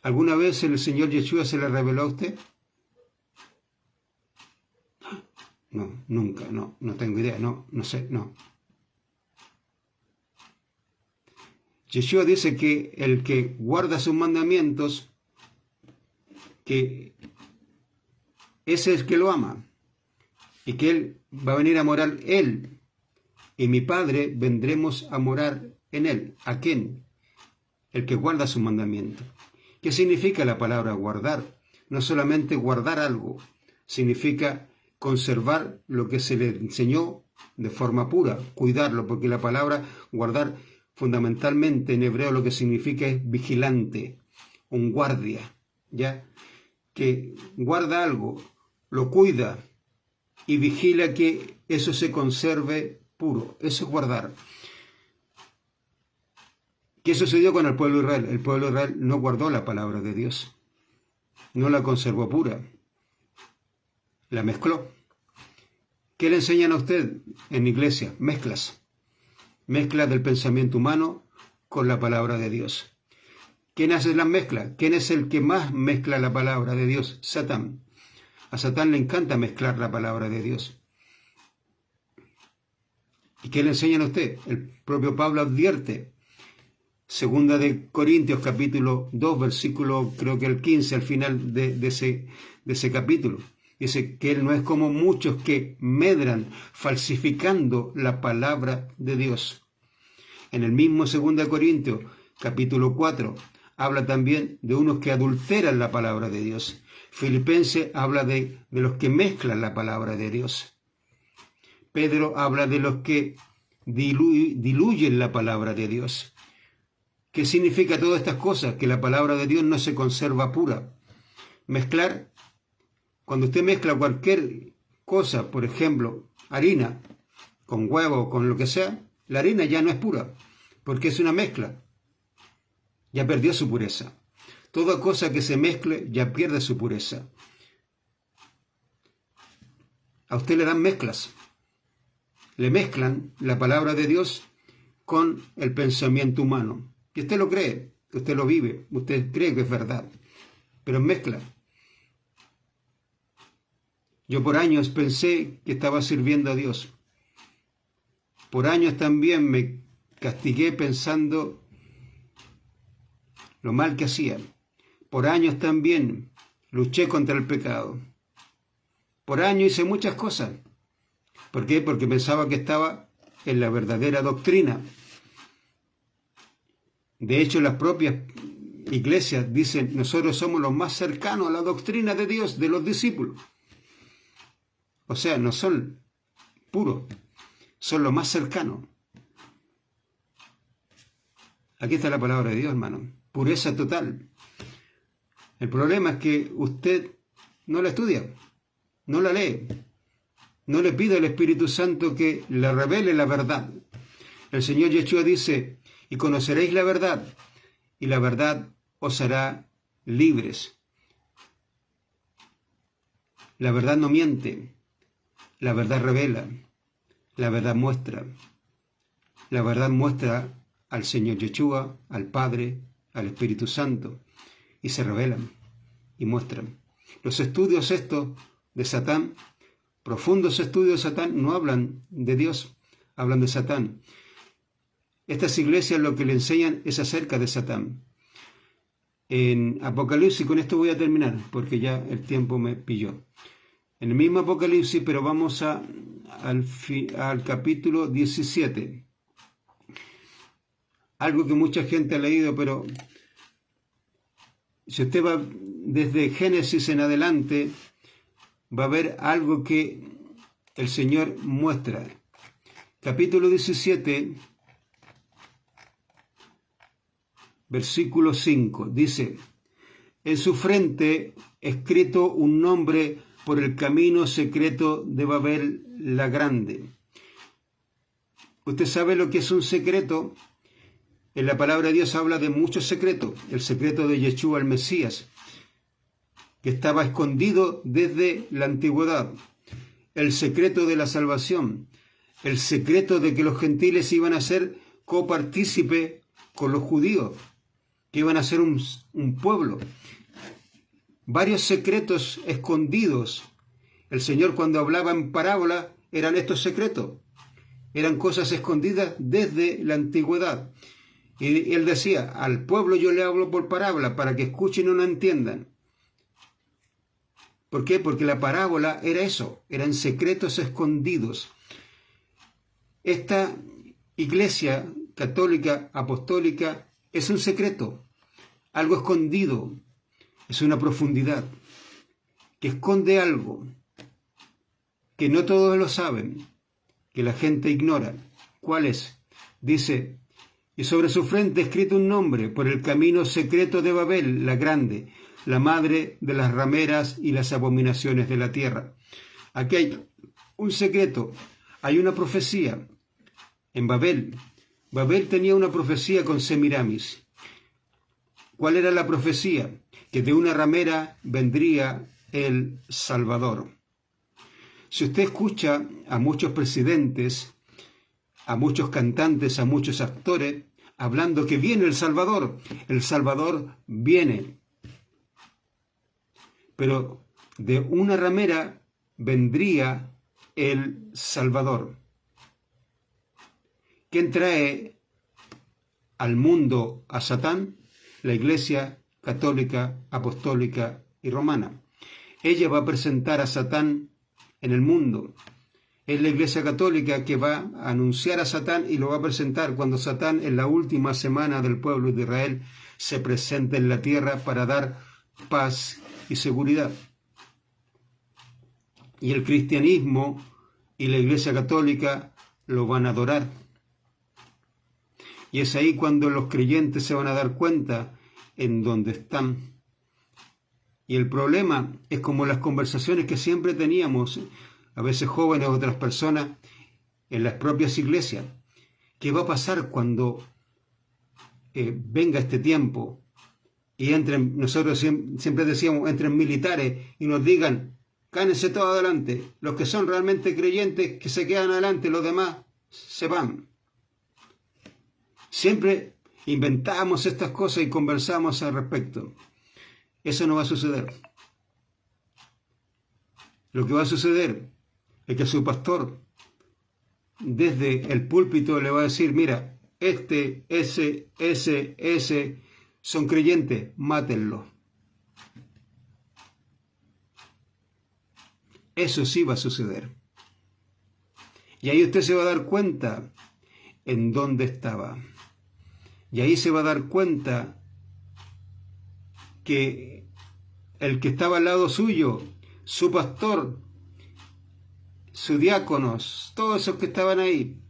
¿Alguna vez el Señor Yeshua se le reveló a usted? No, nunca, no tengo idea, no sé, no. Yeshua dice que el que guarda sus mandamientos, que ese es el que lo ama, y que Él va a venir a morar Él, y mi Padre vendremos a morar en Él. ¿A quién? El que guarda sus mandamientos. ¿Qué significa la palabra guardar? No solamente guardar algo, significa conservar lo que se le enseñó de forma pura, cuidarlo, porque la palabra guardar fundamentalmente en hebreo lo que significa es vigilante, un guardia, ¿ya? Que guarda algo, lo cuida y vigila que eso se conserve puro. Eso es guardar. ¿Qué sucedió con el pueblo de Israel? El pueblo de Israel no guardó la palabra de Dios, no la conservó pura, la mezcló. ¿Qué le enseñan a usted en iglesia? Mezclas del pensamiento humano con la palabra de Dios. ¿Quién hace las mezclas? ¿Quién es el que más mezcla la palabra de Dios? Satán. A Satán le encanta mezclar la palabra de Dios. ¿Y qué le enseñan a usted? El propio Pablo advierte. Segunda de Corintios, capítulo 2, versículo, creo que el 15, al final de ese capítulo. Dice que él no es como muchos que medran falsificando la palabra de Dios. En el mismo Segunda de Corintios, capítulo 4, habla también de unos que adulteran la palabra de Dios. Filipenses habla de los que mezclan la palabra de Dios. Pedro habla de los que diluyen la palabra de Dios. ¿Qué significa todas estas cosas? Que la palabra de Dios no se conserva pura. Mezclar, cuando usted mezcla cualquier cosa, por ejemplo, harina con huevo, con lo que sea, la harina ya no es pura, porque es una mezcla. Ya perdió su pureza. Toda cosa que se mezcle ya pierde su pureza. A usted le dan mezclas. Le mezclan la palabra de Dios con el pensamiento humano. Y usted lo cree, usted lo vive, usted cree que es verdad, pero mezcla. Yo por años pensé que estaba sirviendo a Dios. Por años también me castigué pensando lo mal que hacía. Por años también luché contra el pecado. Por años hice muchas cosas. ¿Por qué? Porque pensaba que estaba en la verdadera doctrina. De hecho, las propias iglesias dicen, nosotros somos los más cercanos a la doctrina de Dios, de los discípulos. O sea, no son puros, son los más cercanos. Aquí está la palabra de Dios, hermano. Pureza total. El problema es que usted no la estudia, no la lee, no le pide al Espíritu Santo que le revele la verdad. El Señor Yeshua dice, y conoceréis la verdad, y la verdad os hará libres. La verdad no miente, la verdad revela, la verdad muestra. La verdad muestra al Señor Yeshua, al Padre, al Espíritu Santo, y se revelan y muestran. Los estudios estos de Satán, profundos estudios de Satán, no hablan de Dios, hablan de Satán. Estas iglesias lo que le enseñan es acerca de Satán. En Apocalipsis, con esto voy a terminar, porque ya el tiempo me pilló. En el mismo Apocalipsis, pero vamos al capítulo 17. Algo que mucha gente ha leído, pero si usted va desde Génesis en adelante, va a ver algo que el Señor muestra. Capítulo 17, versículo 5, dice: en su frente escrito un nombre por el camino secreto de Babel la Grande. Usted sabe lo que es un secreto. En la palabra de Dios habla de muchos secretos. El secreto de Yeshua el Mesías, que estaba escondido desde la antigüedad. El secreto de la salvación. El secreto de que los gentiles iban a ser copartícipe con los judíos, que iban a ser un pueblo. Varios secretos escondidos. El Señor, cuando hablaba en parábola, eran estos secretos. Eran cosas escondidas desde la antigüedad. Y Él decía: al pueblo yo le hablo por parábola, para que escuchen y no entiendan. ¿Por qué? Porque la parábola era eso, eran secretos escondidos. Esta iglesia católica, apostólica, es un secreto, algo escondido, es una profundidad, que esconde algo, que no todos lo saben, que la gente ignora. ¿Cuál es? Dice: y sobre su frente escrito un nombre por el camino secreto de Babel, la Grande, la madre de las rameras y las abominaciones de la tierra. Aquí hay un secreto, hay una profecía. En Babel, Babel tenía una profecía con Semiramis. ¿Cuál era la profecía? Que de una ramera vendría el Salvador. Si usted escucha a muchos presidentes, a muchos cantantes, a muchos actores, hablando que viene el Salvador viene. Pero de una ramera vendría el Salvador. ¿Quién trae al mundo a Satán? La Iglesia católica, apostólica y romana. Ella va a presentar a Satán en el mundo. Es la Iglesia católica que va a anunciar a Satán y lo va a presentar cuando Satán, en la última semana del pueblo de Israel, se presente en la tierra para dar paz y seguridad. Y el cristianismo y la Iglesia católica lo van a adorar. Y es ahí cuando los creyentes se van a dar cuenta en dónde están. Y el problema es como las conversaciones que siempre teníamos, a veces jóvenes o otras personas, en las propias iglesias. ¿Qué va a pasar cuando venga este tiempo y entren? Nosotros siempre decíamos, entren militares y nos digan: cánense todos adelante, los que son realmente creyentes que se quedan adelante, los demás se van. Siempre inventamos estas cosas y conversamos al respecto. Eso no va a suceder. Lo que va a suceder es que su pastor desde el púlpito le va a decir: mira, ese son creyentes, mátenlos. Eso sí va a suceder. Y ahí usted se va a dar cuenta en dónde estaba. Y ahí se va a dar cuenta que el que estaba al lado suyo, su pastor, sus diáconos, todos esos que estaban ahí,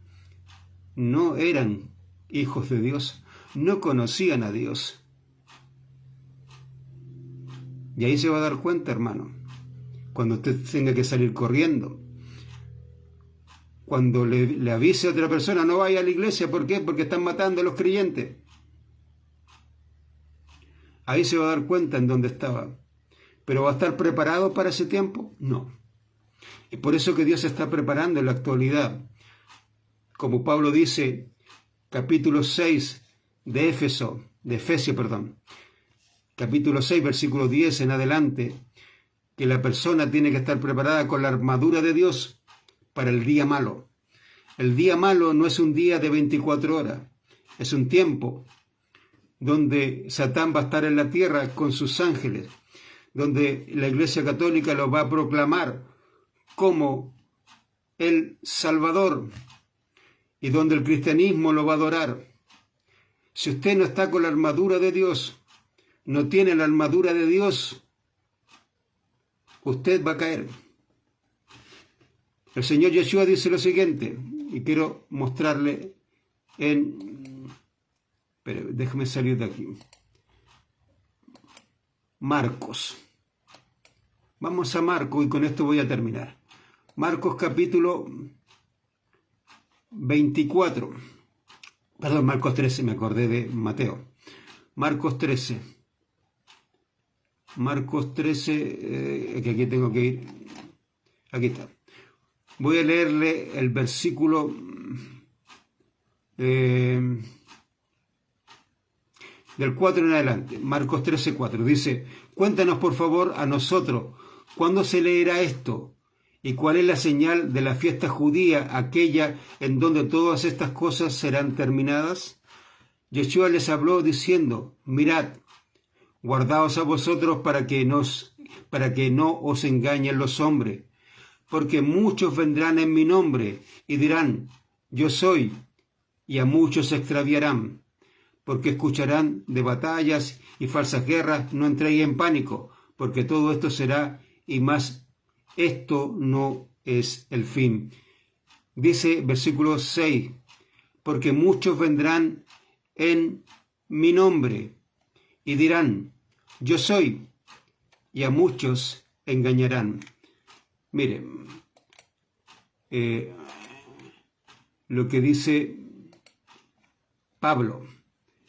no eran hijos de Dios, no conocían a Dios. Y ahí se va a dar cuenta, hermano, cuando usted tenga que salir corriendo. Cuando le avise a otra persona: no vaya a la iglesia. ¿Por qué? Porque están matando a los creyentes. Ahí se va a dar cuenta en dónde estaba. ¿Pero va a estar preparado para ese tiempo? No. Es por eso que Dios se está preparando en la actualidad. Como Pablo dice, capítulo 6 de Efesios, capítulo 6, versículo 10 en adelante, que la persona tiene que estar preparada con la armadura de Dios para el día malo. El día malo no es un día de 24 horas. Es un tiempo donde Satán va a estar en la tierra con sus ángeles, donde la Iglesia Católica lo va a proclamar como el Salvador y donde el cristianismo lo va a adorar. Si usted no está con la armadura de Dios, no tiene la armadura de Dios, usted va a caer. El Señor Yeshua dice lo siguiente, y quiero mostrarle pero déjeme salir de aquí. Marcos. Vamos a Marcos y con esto voy a terminar. Marcos capítulo 24. Perdón, Marcos 13, me acordé de Mateo. Marcos 13. Marcos 13, que aquí tengo que ir. Aquí está. Voy a leerle el versículo del 4 en adelante. Marcos 13, 4. Dice, cuéntanos por favor a nosotros, ¿cuándo se leerá esto? ¿Y cuál es la señal de la fiesta judía, aquella en donde todas estas cosas serán terminadas? Yeshua les habló diciendo, mirad, guardaos a vosotros para que no os engañen los hombres, porque muchos vendrán en mi nombre y dirán, yo soy, y a muchos se extraviarán, porque escucharán de batallas y falsas guerras. No entréis en pánico, porque todo esto será, y más, esto no es el fin. Dice versículo 6, porque muchos vendrán en mi nombre y dirán, yo soy, y a muchos engañarán. Mire, lo que dice Pablo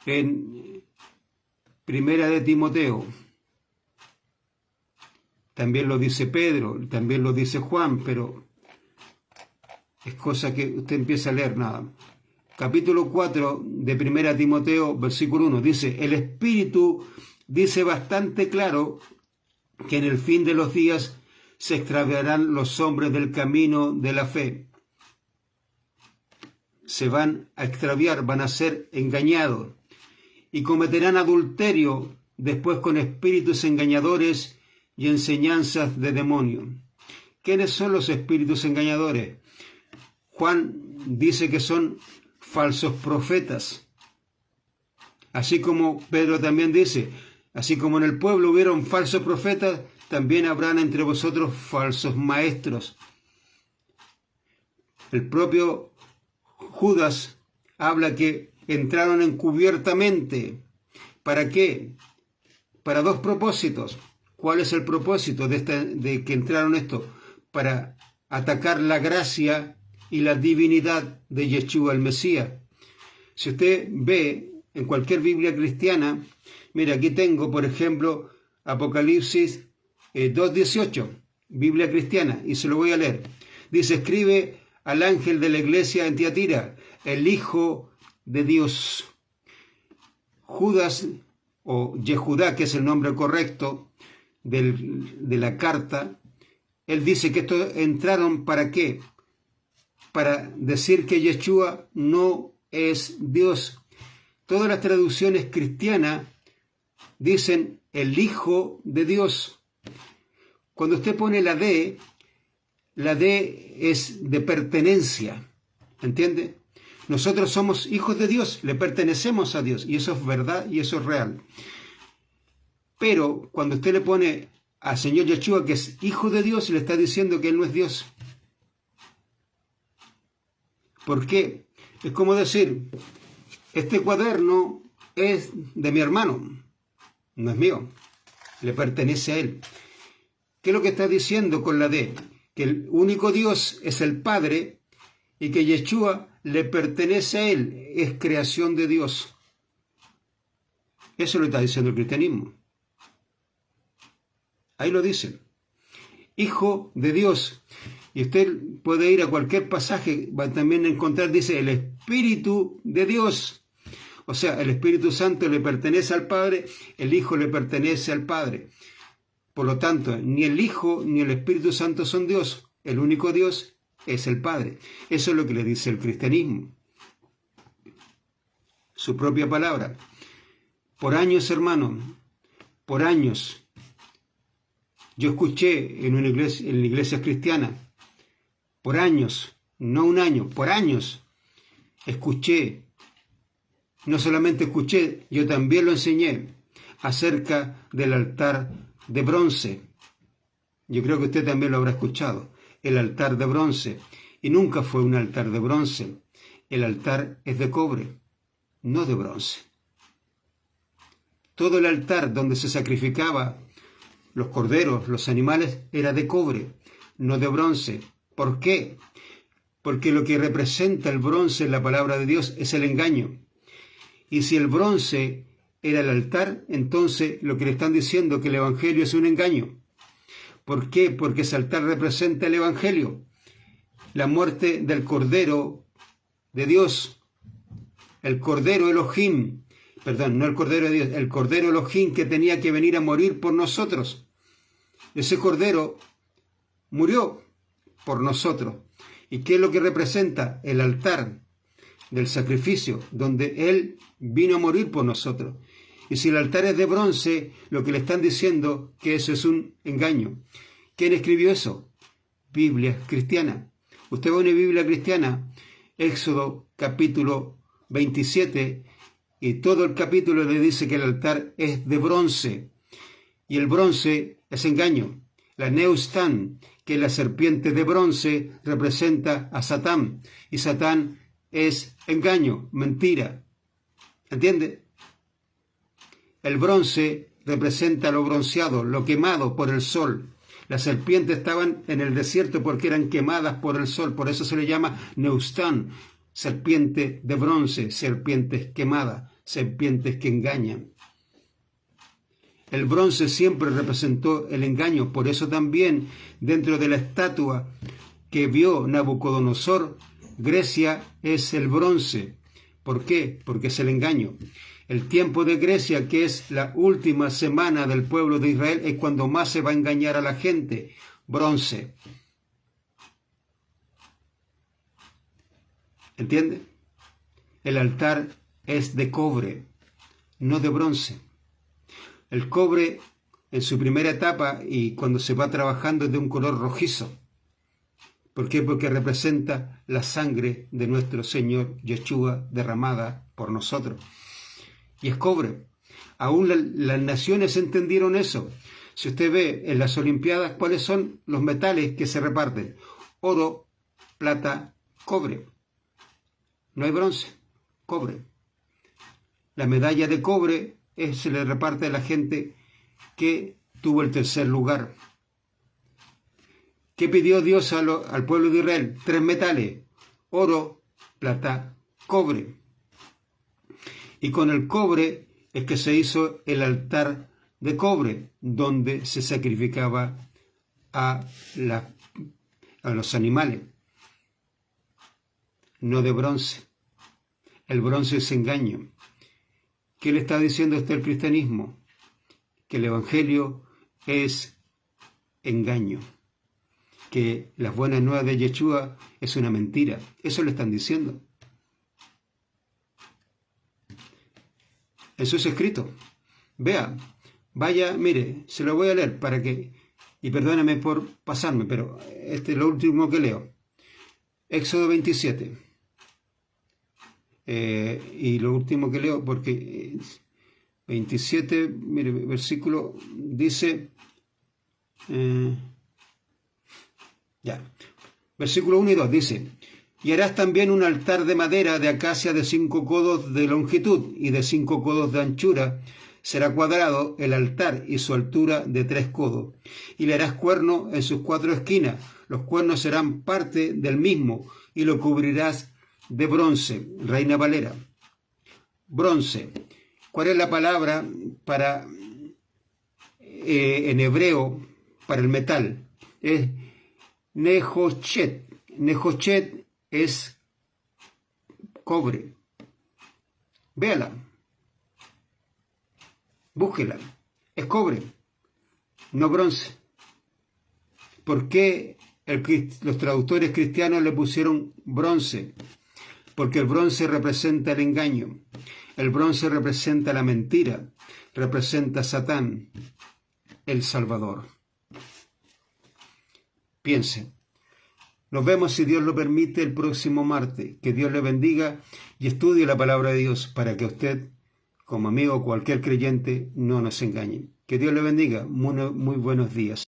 en Primera de Timoteo, también lo dice Pedro, también lo dice Juan, pero es cosa que usted empieza a leer nada. Capítulo 4 de Primera Timoteo, versículo 1, dice, el Espíritu dice bastante claro que en el fin de los días se extraviarán los hombres del camino de la fe. Se van a extraviar, van a ser engañados y cometerán adulterio después con espíritus engañadores y enseñanzas de demonio. ¿Quiénes son los espíritus engañadores? Juan dice que son falsos profetas. Así como Pedro también dice, así como en el pueblo hubieron falsos profetas, también habrán entre vosotros falsos maestros. El propio Judas habla que entraron encubiertamente. ¿Para qué? Para dos propósitos. ¿Cuál es el propósito de que entraron esto? Para atacar la gracia y la divinidad de Yeshua el Mesías. Si usted ve en cualquier Biblia cristiana, mira, aquí tengo, por ejemplo, Apocalipsis 2:18, Biblia cristiana, y se lo voy a leer. Dice, escribe al ángel de la iglesia en Tiatira, el Hijo de Dios. Judas, o Yehudá, que es el nombre correcto de la carta, él dice que estos entraron ¿para qué? Para decir que Yeshua no es Dios. Todas las traducciones cristianas dicen el Hijo de Dios. Cuando usted pone la D es de pertenencia, ¿entiende? Nosotros somos hijos de Dios, le pertenecemos a Dios, y eso es verdad y eso es real. Pero cuando usted le pone al Señor Yeshua que es hijo de Dios, le está diciendo que Él no es Dios. ¿Por qué? Es como decir, este cuaderno es de mi hermano, no es mío, le pertenece a él. ¿Qué es lo que está diciendo con la D? Que el único Dios es el Padre y que Yeshua le pertenece a él, es creación de Dios. Eso lo está diciendo el cristianismo. Ahí lo dice. Hijo de Dios. Y usted puede ir a cualquier pasaje, va a también encontrar, dice, el Espíritu de Dios. O sea, el Espíritu Santo le pertenece al Padre, el Hijo le pertenece al Padre. Por lo tanto, ni el Hijo ni el Espíritu Santo son Dios. El único Dios es el Padre. Eso es lo que le dice el cristianismo. su propia palabra. Por años, hermano, por años, yo escuché en iglesias cristianas, por años, no un año, por años, escuché, no solamente escuché, yo también lo enseñé, acerca del altar de bronce. Yo creo que usted también lo habrá escuchado, el altar de bronce. Y nunca fue un altar de bronce. El altar es de cobre, no de bronce. Todo el altar donde se sacrificaba los corderos, los animales, era de cobre, no de bronce. ¿Por qué? Porque lo que representa el bronce en la palabra de Dios es el engaño. Y si el bronce era el altar, entonces lo que le están diciendo es que el evangelio es un engaño. ¿Por qué? Porque ese altar representa el evangelio, la muerte del Cordero de Dios, el Cordero Elohim, perdón, no el Cordero de Dios, el Cordero Elohim que tenía que venir a morir por nosotros. Ese Cordero murió por nosotros. ¿Y qué es lo que representa? El altar del sacrificio, donde Él vino a morir por nosotros. Y si el altar es de bronce, lo que le están diciendo que eso es un engaño. ¿Quién escribió eso? Biblia cristiana. Usted va a una Biblia cristiana, Éxodo capítulo 27, y todo el capítulo le dice que el altar es de bronce. Y el bronce es engaño. La Neustán, que es la serpiente de bronce, representa a Satán. Y Satán es engaño, mentira. ¿Entiende? El bronce representa lo bronceado, lo quemado por el sol. Las serpientes estaban en el desierto porque eran quemadas por el sol. Por eso se le llama Neustán, serpiente de bronce, serpientes quemadas, serpientes que engañan. El bronce siempre representó el engaño. Por eso también dentro de la estatua que vio Nabucodonosor, Grecia es el bronce. ¿Por qué? Porque es el engaño. El tiempo de Grecia, que es la última semana del pueblo de Israel, es cuando más se va a engañar a la gente. Bronce. ¿Entiende? El altar es de cobre, no de bronce. El cobre en su primera etapa y cuando se va trabajando es de un color rojizo. ¿Por qué? Porque representa la sangre de nuestro Señor Yeshua derramada por nosotros. Y es cobre. Aún las naciones entendieron eso. Si usted ve en las Olimpiadas, ¿cuáles son los metales que se reparten? Oro, plata, cobre. No hay bronce, cobre. La medalla de cobre se le reparte a la gente que tuvo el tercer lugar. ¿Qué pidió Dios al pueblo de Israel? 3 metales, oro, plata, cobre. Y con el cobre es que se hizo el altar de cobre, donde se sacrificaba a los animales, no de bronce. El bronce es engaño. ¿Qué le está diciendo usted al cristianismo? Que el evangelio es engaño, que las buenas nuevas de Yeshua es una mentira. Eso le están diciendo. Eso es escrito. Vea, vaya, mire, se lo voy a leer para que, y perdóneme por pasarme, pero este es lo último que leo. Éxodo 27. Y lo último que leo, porque 27, mire, versículo dice, versículo 1 y 2 dice: y harás también un altar de madera de acacia de 5 codos de longitud y de 5 codos de anchura. Será cuadrado el altar y su altura de 3 codos. Y le harás cuerno en sus 4 esquinas. Los cuernos serán parte del mismo y lo cubrirás de bronce. Reina Valera. Bronce. ¿Cuál es la palabra para en hebreo para el metal? Es Nehochet. Nehochet es cobre. Véala. Búsquela. Es cobre, no bronce. ¿Por qué los traductores cristianos le pusieron bronce? Porque el bronce representa el engaño. El bronce representa la mentira, representa a Satán, el Salvador. Piense. Nos vemos, si Dios lo permite, el próximo martes. Que Dios le bendiga y estudie la palabra de Dios para que usted, como amigo o cualquier creyente, no nos engañe. Que Dios le bendiga. Muy buenos días.